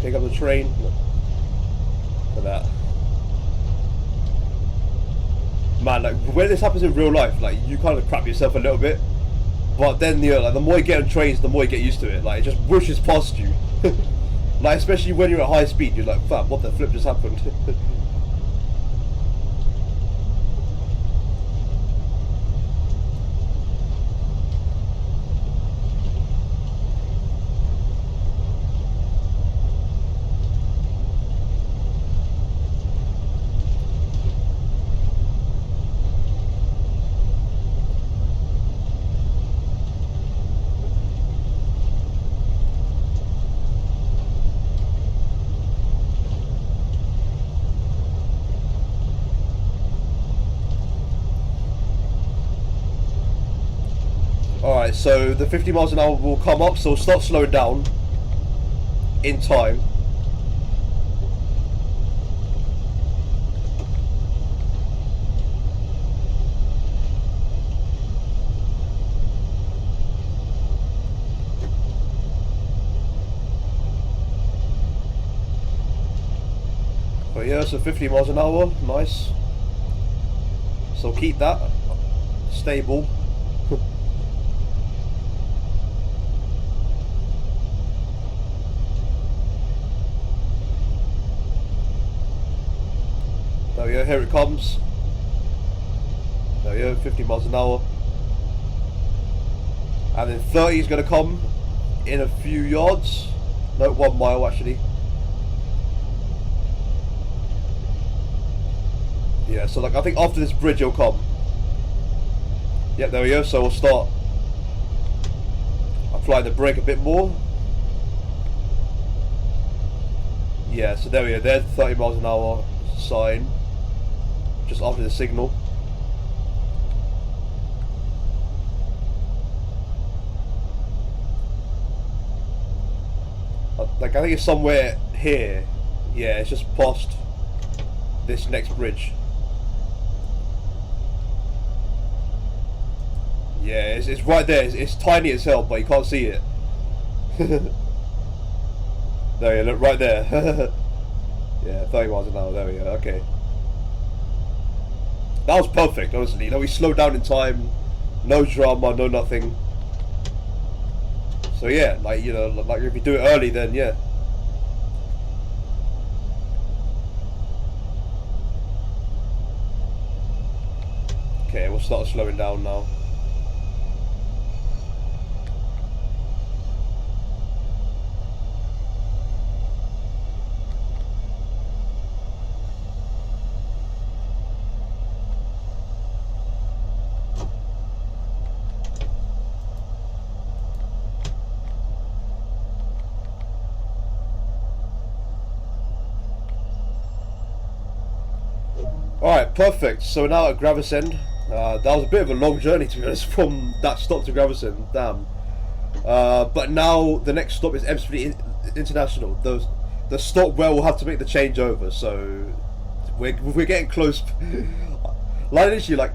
S1: Pick up the train. Look at that. Man, like when this happens in real life, like you kind of crap yourself a little bit, but then like the more you get on trains, the more you get used to it. Like it just whooshes past you. Like especially when you're at high speed, you're like, fam, what the flip just happened? Alright, so the 50 miles an hour will come up, so we'll start slowing down in time. Oh yeah, so 50 miles an hour, nice. So keep that stable. There we go, here it comes. There we go, 50 miles an hour. And then 30 is going to come in a few yards. No, 1 mile actually. Yeah, so like I think after this bridge it'll come. Yep, there we go, so we'll start. I apply the brake a bit more. Yeah, so there we go. There's the 30 miles an hour sign, just after the signal. Like, I think it's somewhere here. Yeah, it's just past this next bridge. Yeah, it's right there. It's tiny as hell, but you can't see it. There you look, right there. Yeah, 30 miles an hour, there we go, okay. That was perfect, honestly. You know, we slowed down in time, no drama, no nothing. So yeah, like, you know, like if you do it early, then yeah. Okay, we'll start slowing down now. Alright, perfect. So now at Gravesend. That was a bit of a long journey, to be honest, from that stop to Gravesend. Damn. But now the next stop is EBBSFLEET International. The stop where we'll have to make the changeover. So we're getting close. Like literally,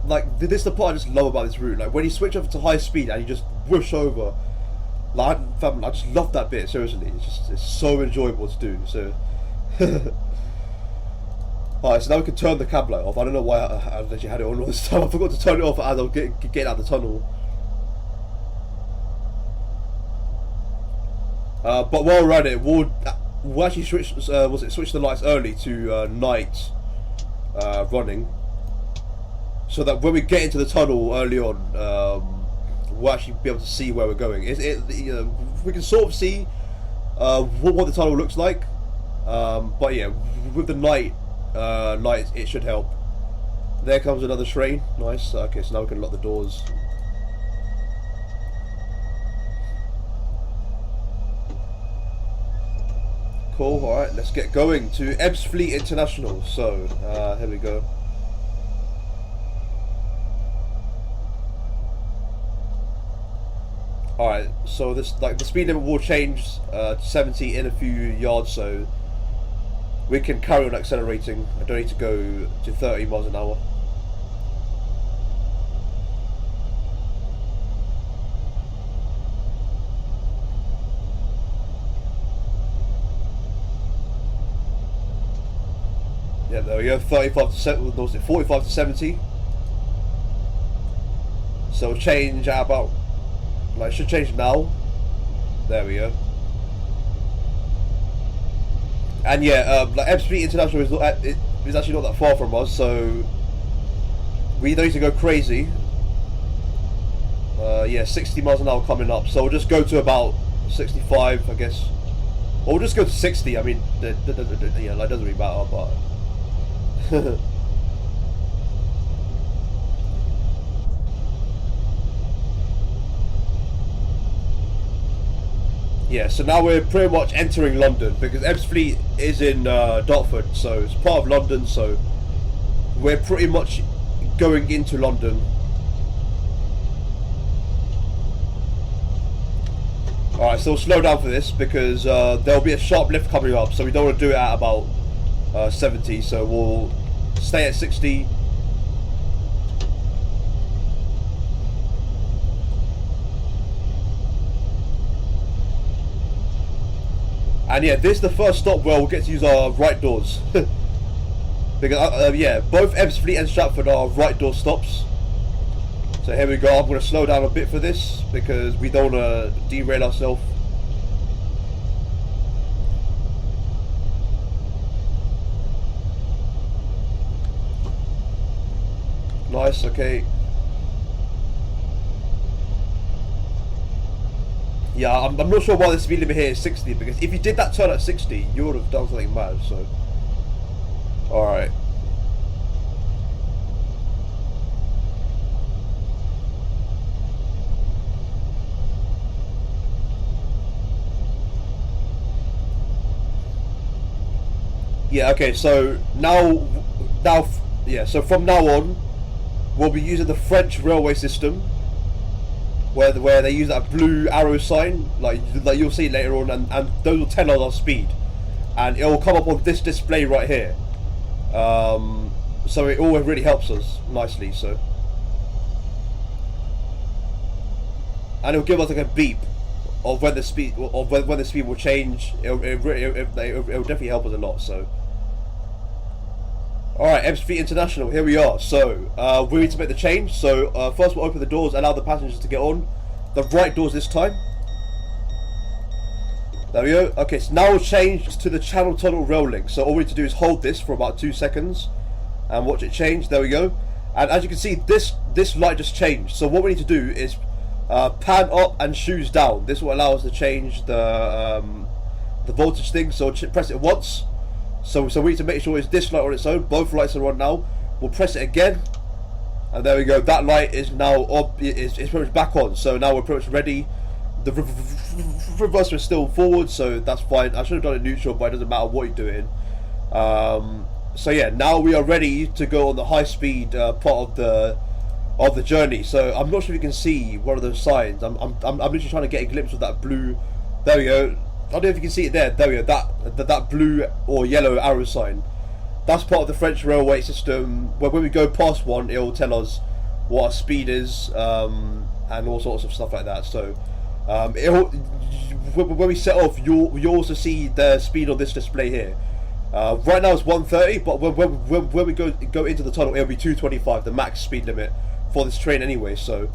S1: like this is the part I just love about this route. Like when you switch over to high speed and you just whoosh over. Like I just love that bit. Seriously, it's so enjoyable to do. So. Alright, so now we can turn the cab light off. I don't know why I literally had it on all this time. I forgot to turn it off as I was getting out of the tunnel. But while we're at it, we'll actually switch the lights early to night running, so that when we get into the tunnel early on, we'll actually be able to see where we're going. You know, we can sort of see what the tunnel looks like, but yeah, with the night lights, it should help. There comes another train. Nice. Okay, so now we can lock the doors. Cool. Alright, let's get going to EBBSFLEET International. So, here we go. Alright, so this, like, the speed limit will change to 70 in a few yards, so we can carry on accelerating. I don't need to go to 30 miles an hour. Yeah, there we go. 35 to 70, 45 to 70. So we'll change at about, like, it should change now. There we go. And yeah, like EBBSFLEET International is actually not that far from us, so we don't need to go crazy. Yeah, 60 miles an hour coming up, so we'll just go to about 65, I guess. Or we'll just go to 60. I mean, yeah, that doesn't really matter, but. Yeah, so now we're pretty much entering London, because EBBSFLEET is in Dartford, so it's part of London, so we're pretty much going into London. Alright, so we'll slow down for this, because there'll be a sharp lift coming up, so we don't want to do it at about 70, so we'll stay at 60. And yeah, this is the first stop where we'll get to use our right doors. Because, yeah, both EBBSFLEET and Stratford are right door stops. So here we go. I'm going to slow down a bit for this, because we don't want to derail ourselves. Nice, okay. Yeah, I'm not sure why the speed limit here is 60, because if you did that turn at 60, you would have done something mad, so. Alright. Yeah, okay, so so from now on, we'll be using the French railway system, where they use that blue arrow sign, like you'll see later on, and those will tell us our speed, and it will come up on this display right here. So it all really helps us nicely. So, and it'll give us like a beep of when the speed will change. It'll definitely help us a lot. So, all right, EBBSFLEET International, here we are. So we need to make the change. So first we'll open the doors, allow the passengers to get on the right doors this time. There we go. Okay, so now we'll change to the Channel Tunnel rail link. So all we need to do is hold this for about 2 seconds and watch it change. There we go. And as you can see, this light just changed. So what we need to do is pan up and shoes down. This will allow us to change the voltage thing. So press it once. So we need to make sure it's this light on its own. Both lights are on now. We'll press it again, and there we go. That light is now up. It's pretty much back on. So now we're pretty much ready. The reverser is still forward, so that's fine. I should have done it neutral, but it doesn't matter what you're doing. So yeah, now we are ready to go on the high speed part of the journey. So I'm not sure if you can see one of those signs. I'm literally trying to get a glimpse of that blue. There we go. I don't know if you can see it there. There we go. That blue or yellow arrow sign. That's part of the French railway system. When we go past one, it will tell us what our speed is, and all sorts of stuff like that. So when we set off, you'll also see the speed on this display here. Right now it's 130, but when we go into the tunnel, it'll be 225, the max speed limit for this train anyway. So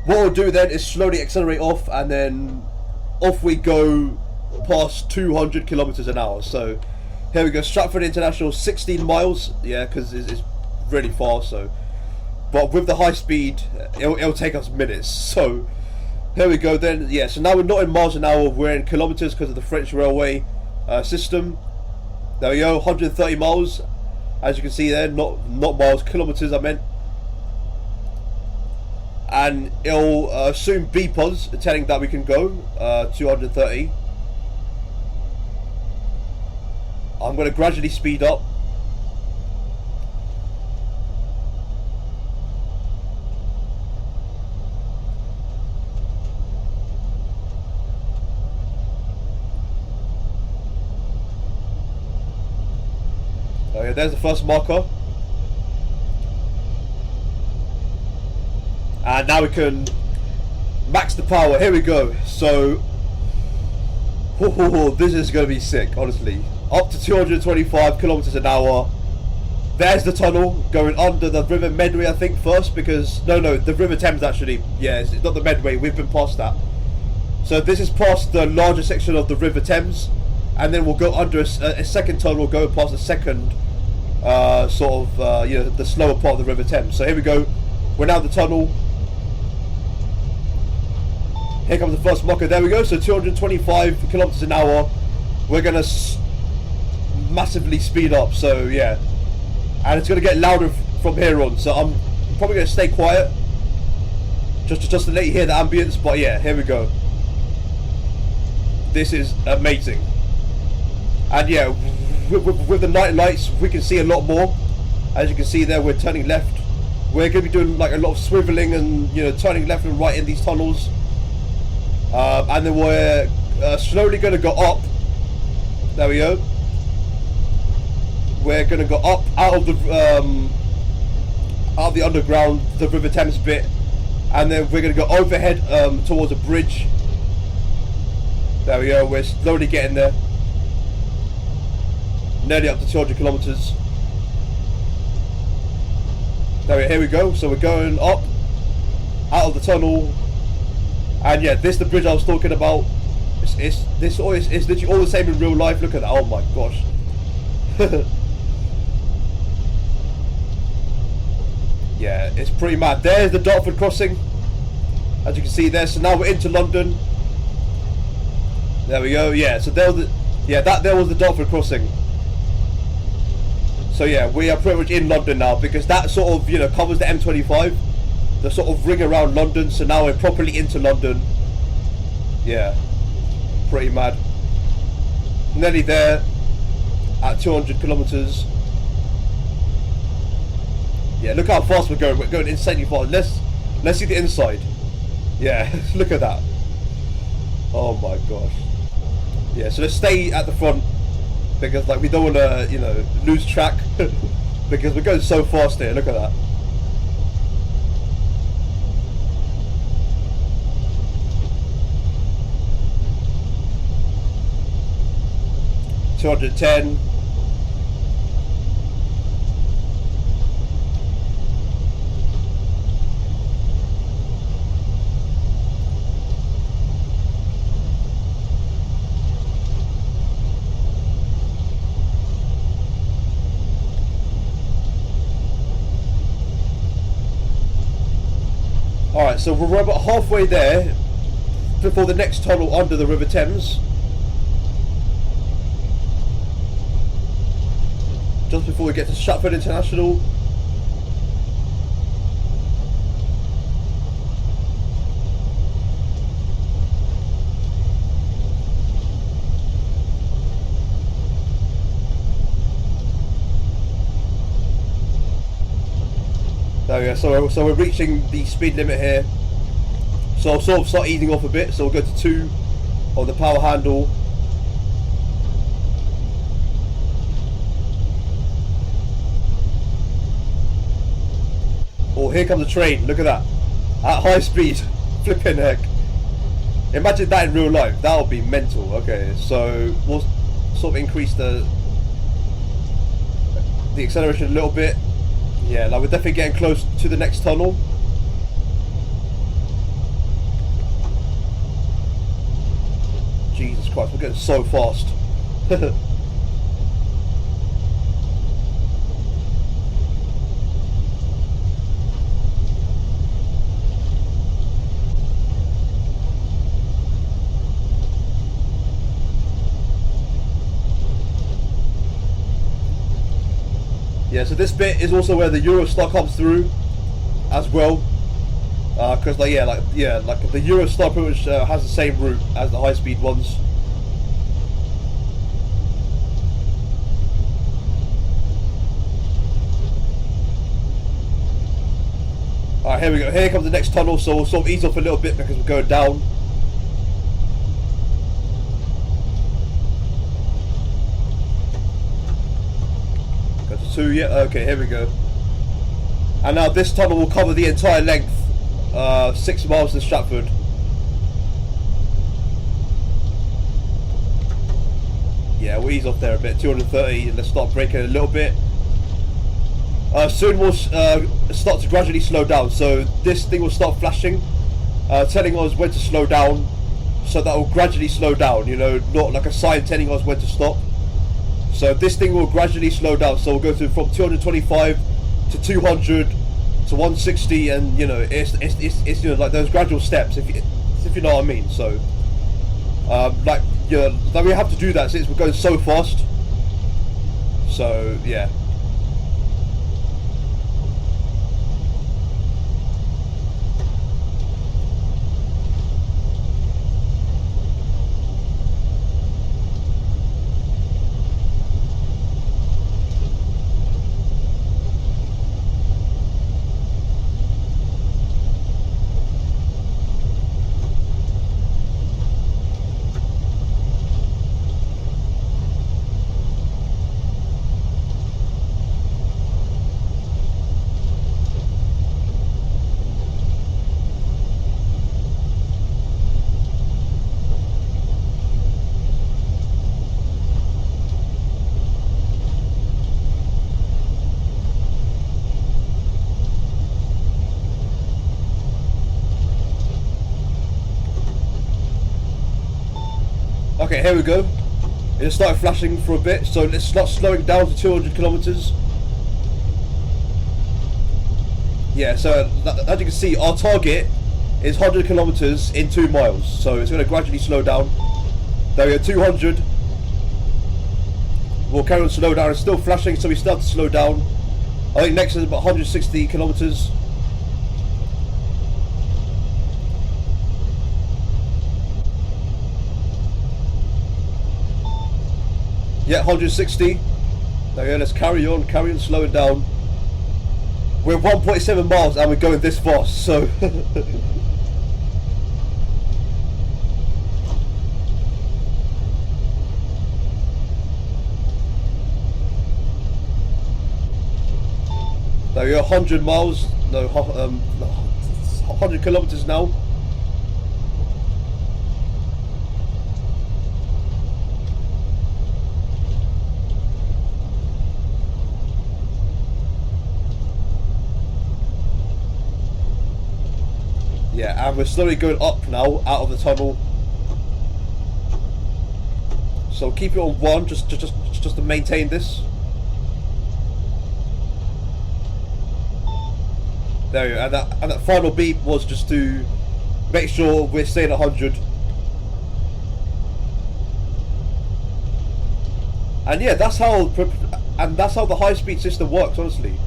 S1: what we'll do then is slowly accelerate off, and then off we go past 200 kilometers an hour. So here we go, Stratford International, 16 miles. Yeah, because it's really fast. So, but with the high speed, it'll take us minutes. So here we go then. Yeah, so now we're not in miles an hour, we're in kilometers because of the French railway system. There we go, 130 miles. As you can see there, not miles, kilometers I meant. And it'll soon beep us, telling that we can go 230. I'm going to gradually speed up. Okay, there's the first marker. And now we can max the power. Here we go. So this is going to be sick, honestly. Up to 225 kilometers an hour. There's the tunnel going under the River Medway, I think, first, because no, the River Thames actually. Yeah, it's not the Medway. We've been past that. So this is past the larger section of the River Thames, and then we'll go under a second tunnel, go past the second the slower part of the River Thames. So here we go. We're now in the tunnel. Here comes the first marker. There we go. So 225 kilometers an hour. We're gonna massively speed up. So yeah, and it's gonna get louder from here on. So I'm probably gonna stay quiet, just to let you hear the ambience. But yeah, here we go. This is amazing. And yeah, with the night lights, we can see a lot more. As you can see there, we're turning left. We're gonna be doing like a lot of swiveling and turning left and right in these tunnels. And then we're slowly going to go up. There we go. We're going to go up out of the underground, the River Thames bit, and then we're going to go overhead towards a bridge. There we go. We're slowly getting there. Nearly up to 200 kilometers. Here we go. So we're going up out of the tunnel. And yeah, this is the bridge I was talking about. It's literally all the same in real life. Look at that. Oh my gosh. Yeah, it's pretty mad. There's the Dartford crossing, as you can see there. So now we're into London. There we go. Yeah, so there was there was the Dartford crossing. So yeah, we are pretty much in London now, because that sort of covers the M25. The sort of ring around London, so now we're properly into London. Yeah, pretty mad. Nearly there at 200 kilometers. Yeah, look how fast we're going. We're going insanely fast. Let's see the inside. Yeah, look at that. Oh my gosh. Yeah, so let's stay at the front because like we don't want to, you know, lose track because we're going so fast here. Look at that. $210. Alright, so we're about halfway there before the next tunnel under the River Thames. Just before we get to Stratford International. There we go, so we're reaching the speed limit here. So I'll sort of start easing off a bit, so we'll go to 2 on the power handle. Oh, here comes the train, look at that. At high speed, flipping heck. Imagine that in real life, that would be mental. Okay, so we'll sort of increase the acceleration a little bit. Yeah, like we're definitely getting close to the next tunnel. Jesus Christ, we're getting so fast. Yeah, so this bit is also where the Eurostar comes through, as well, because like the Eurostar pretty much has the same route as the high-speed ones. All right, here we go. Here comes the next tunnel, so we'll sort of ease off a little bit because we're going down. Two, yeah, okay, here we go. And now this tunnel will cover the entire length, 6 miles to Stratford. Yeah, we'll ease off there a bit, 230, let's start braking a little bit. Soon we'll start to gradually slow down, so this thing will start flashing, telling us when to slow down, so that will gradually slow down, you know, not like a sign telling us when to stop. So this thing will gradually slow down. So we'll go to from 225 to 200 to 160, and you know it's you know like those gradual steps, if you know what I mean. So like like we have to do that since we're going so fast. So yeah. Okay, here we go. It started flashing for a bit, so let's start slowing down to 200 kilometers. Yeah, so as you can see, our target is 100 kilometers in 2 miles, so it's going to gradually slow down. There we go, 200. We'll carry on slow down. It's still flashing, so we start to slow down. I think next is about 160 kilometers. Yeah, 160. There we go, let's carry on, slow it down. We're 1.7 miles and we're going this fast, so... There we go, 100 miles, no, 100 kilometers now. Yeah, and we're slowly going up now, out of the tunnel. So keep it on 1, just to maintain this. There we go, and that final beep was just to make sure we're staying at 100. And yeah, that's how the high-speed system works, honestly.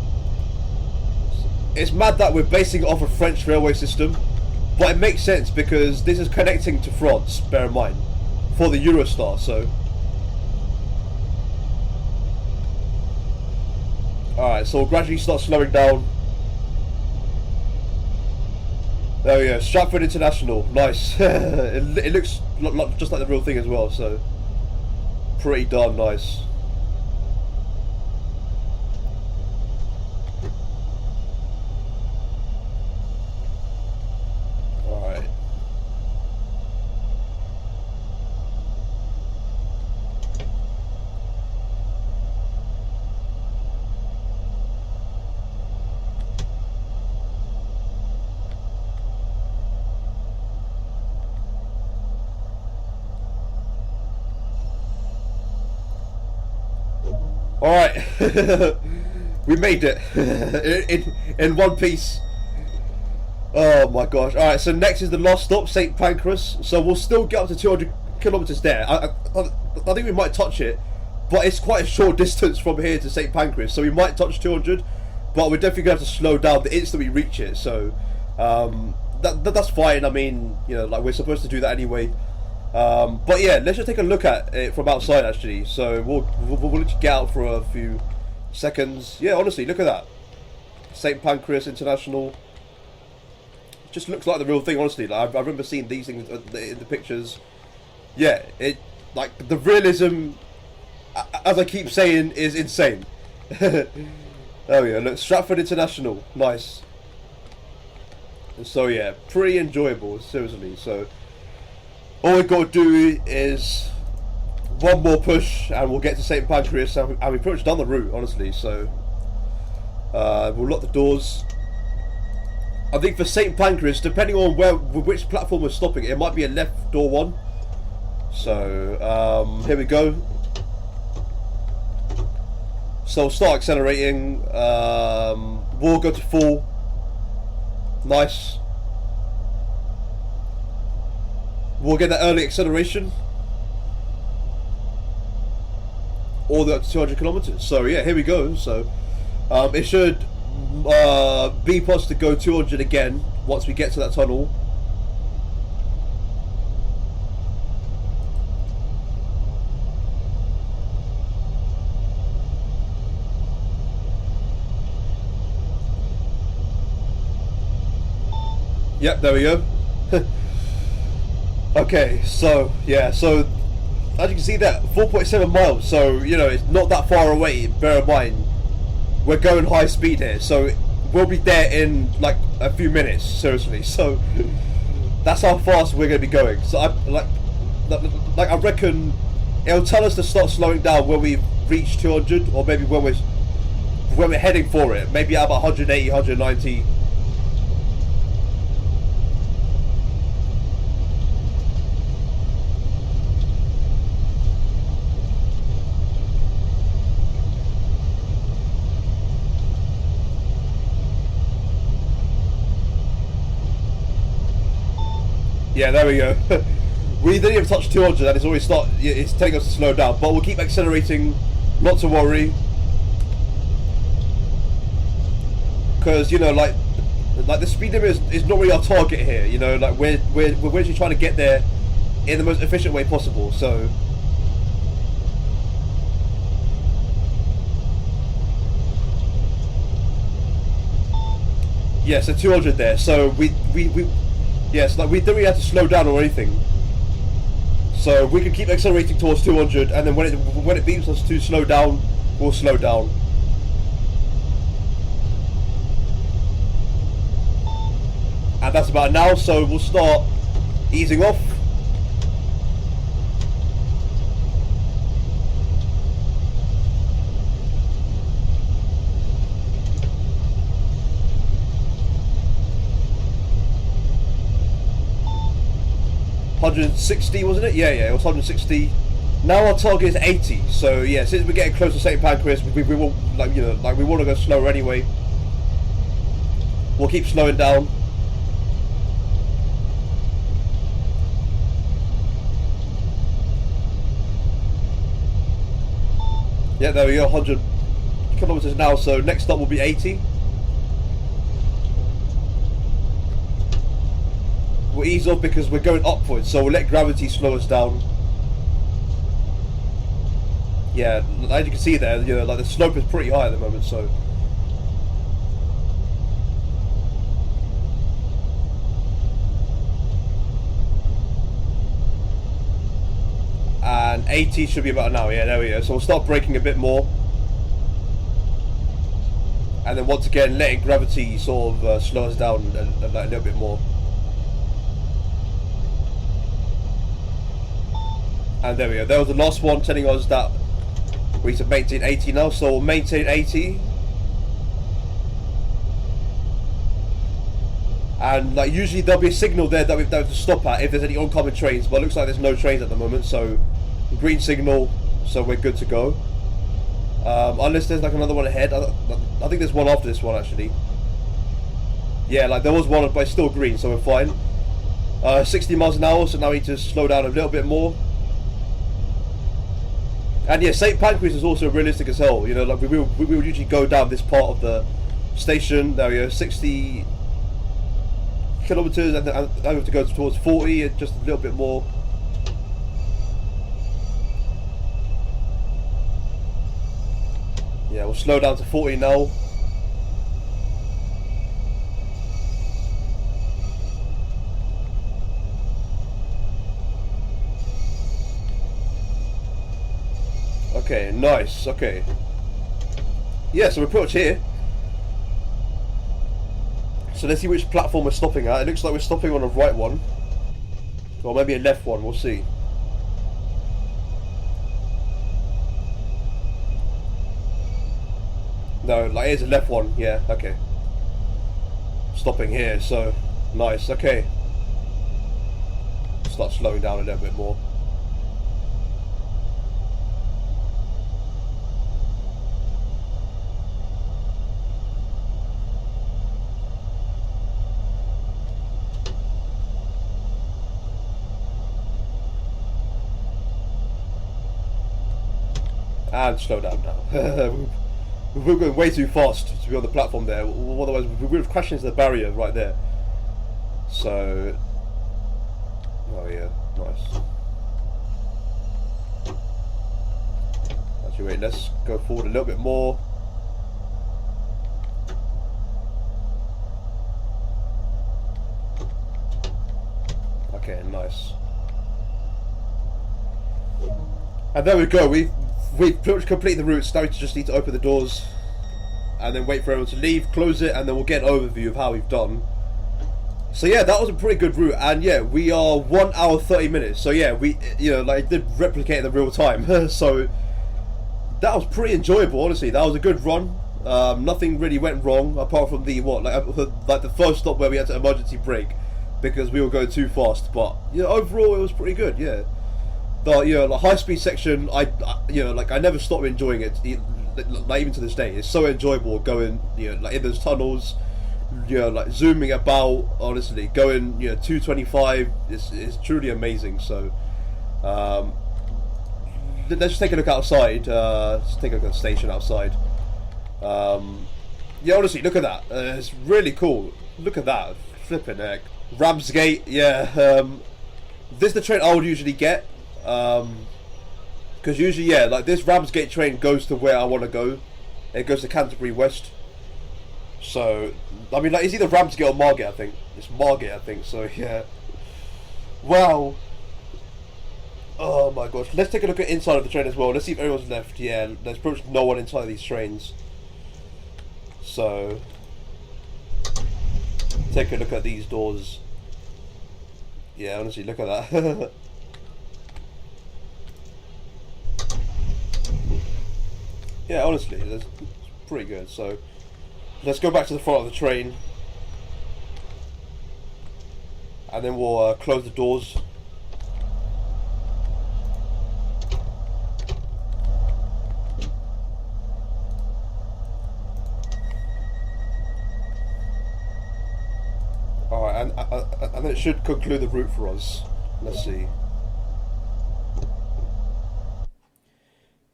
S1: It's mad that we're basing it off a French railway system, but it makes sense because this is connecting to France, bear in mind, for the Eurostar, so... Alright, so we'll gradually start slowing down. There we go, Stratford International, nice. it looks just like the real thing as well, so pretty darn nice. Alright. Alright, we made it in one piece. Oh my gosh. Alright, so next is the last stop, St. Pancras. So we'll still get up to 200 kilometers there. I think we might touch it, but it's quite a short distance from here to St. Pancras. So we might touch 200, but we're definitely going to have to slow down the instant we reach it. So that's fine. I mean, you know, like we're supposed to do that anyway. But yeah, let's just take a look at it from outside actually. So we'll let you get out for a few seconds. Yeah, honestly, look at that. St. Pancras International. Just looks like the real thing, honestly. Like, I remember seeing these things in the pictures. Yeah, it, like, the realism, as I keep saying, is insane. There we go, look, Stratford International, nice. So yeah, pretty enjoyable, seriously. So all we've got to do is one more push and we'll get to St. Pancras, and we've pretty much done the route, honestly. So we'll lock the doors. I think for St. Pancras, depending on which platform we're stopping, it might be a left door one. So here we go. So start accelerating. We'll go to full. Nice. We'll get that early acceleration. All the way up to 200 kilometers. So yeah, here we go. So it should beep us to go 200 again once we get to that tunnel. Yep, there we go. Okay, so yeah, so as you can see that 4.7 miles, so you know it's not that far away. Bear in mind we're going high speed here, so we'll be there in like a few minutes, seriously. So that's how fast we're going to be going. So I reckon it'll tell us to start slowing down when we reach 200, or maybe when we're heading for it, maybe at about 180, 190. Yeah, there we go. We didn't even touch 200 and it's telling us to slow down, but we'll keep accelerating, not to worry. Because, you know, like the speed limit is not really our target here, you know, like we're actually trying to get there in the most efficient way possible, so. Yeah, so 200 there. So yes, like we didn't really have to slow down or anything. So we can keep accelerating towards 200, and then when it beeps us to slow down, we'll slow down. And that's about now, so we'll start easing off. $160, wasn't it? Yeah, it was 160. Now our target is 80. So yeah, since we're getting close to St. Pancras, we will, like, you know, like we want to go slower anyway. We'll keep slowing down. Yeah, there we go, 100 kilometers now. So next stop will be 80. We'll ease off because we're going upwards, so we'll let gravity slow us down. Yeah, as you can see there, you know, like the slope is pretty high at the moment, so. And 80 should be about an hour. Yeah, there we go. So we'll start braking a bit more. And then once again, letting gravity sort of slow us down and like a little bit more. And there we go. There was the last one telling us that we need to maintain 80 now. So we'll maintain 80. And like usually there'll be a signal there that we have to stop at if there's any oncoming trains. But it looks like there's no trains at the moment. So green signal. So we're good to go. Unless there's like another one ahead. I think there's one after this one actually. Yeah, like there was one, but it's still green, so we're fine. 60 miles an hour. So now we need to slow down a little bit more. And yeah, St. Pancras is also realistic as hell. You know, like we would usually go down this part of the station. There we go, 60 kilometers, and then I have to go towards 40, just a little bit more. Yeah, we'll slow down to 40 now. Okay, nice, okay. Yeah, so we're pretty much here. So let's see which platform we're stopping at. It looks like we're stopping on a right one. Or maybe a left one, we'll see. No, like here's a left one, yeah, okay. Stopping here, so nice, okay. Start slowing down a little bit more. And slow down now. We're going way too fast to be on the platform there. Otherwise, we would have crashed into the barrier right there. So, oh yeah, nice. Actually, wait. Let's go forward a little bit more. Okay, nice. And there we go. We've pretty much completed the route. So now we just need to open the doors and then wait for everyone to leave, close it, and then we'll get an overview of how we've done. So yeah, that was a pretty good route, and yeah, we are 1 hour 30 minutes. So yeah, we, you know, like, it did replicate the real time. So that was pretty enjoyable, honestly. That was a good run. Nothing really went wrong apart from the like the first stop where we had to emergency brake because we were going too fast. But you know, overall it was pretty good. Yeah. The, you know, the high-speed section, I you know, like, I never stop enjoying it, like, even to this day. It's so enjoyable going, you know, like, in those tunnels, you know, like, zooming about, honestly, going, you know, 225 is truly amazing. So, let's just take a look outside, let's take a look at the station outside. Yeah, honestly, look at that, it's really cool. Look at that, flipping heck. Ramsgate, yeah, this is the train I would usually get. Because usually, yeah, like this Ramsgate train goes to where I want to go. It goes to Canterbury West. So, I mean, like, it's either Ramsgate or Margate, I think. It's Margate, I think, so yeah. Wow. Oh my gosh. Let's take a look at inside of the train as well. Let's see if everyone's left. Yeah, there's pretty much no one inside these trains. So, take a look at these doors. Yeah, honestly, look at that. Yeah, honestly, it's pretty good. So, let's go back to the front of the train. And then we'll close the doors. Alright, and then it should conclude the route for us. Let's see.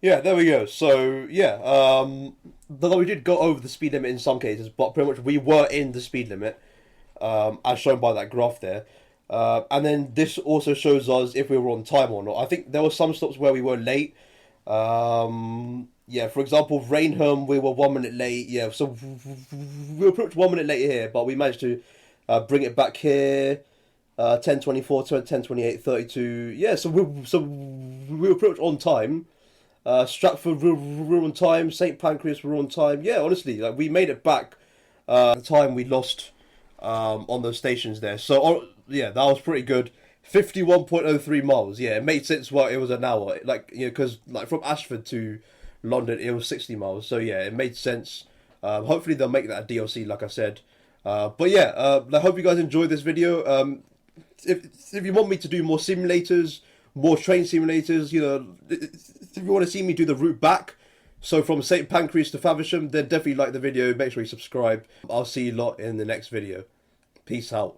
S1: Yeah, there we go. So, yeah, though we did go over the speed limit in some cases, but pretty much we were in the speed limit, as shown by that graph there. And then this also shows us if we were on time or not. I think there were some stops where we were late. Yeah, for example, Rainham, we were 1 minute late. Yeah, so we were pretty much 1 minute late here, but we managed to bring it back here. 10:24 to 10:28, 32. Yeah, so we were pretty much on time. Stratford we were on time. St Pancreas were on time. Yeah, honestly, like we made it back. The time we lost on those stations there. So yeah, that was pretty good. 51.03 miles. Yeah, it made sense why it was an hour. Like, you know, because like from Ashford to London, it was 60 miles. So yeah, it made sense. Hopefully they'll make that a DLC, like I said. But yeah, I hope you guys enjoyed this video. If you want me to do more simulators, more train simulators, you know, if you want to see me do the route back, so from St Pancras to Faversham, then definitely like the video. Make sure you subscribe. I'll see you lot in the next video. Peace out.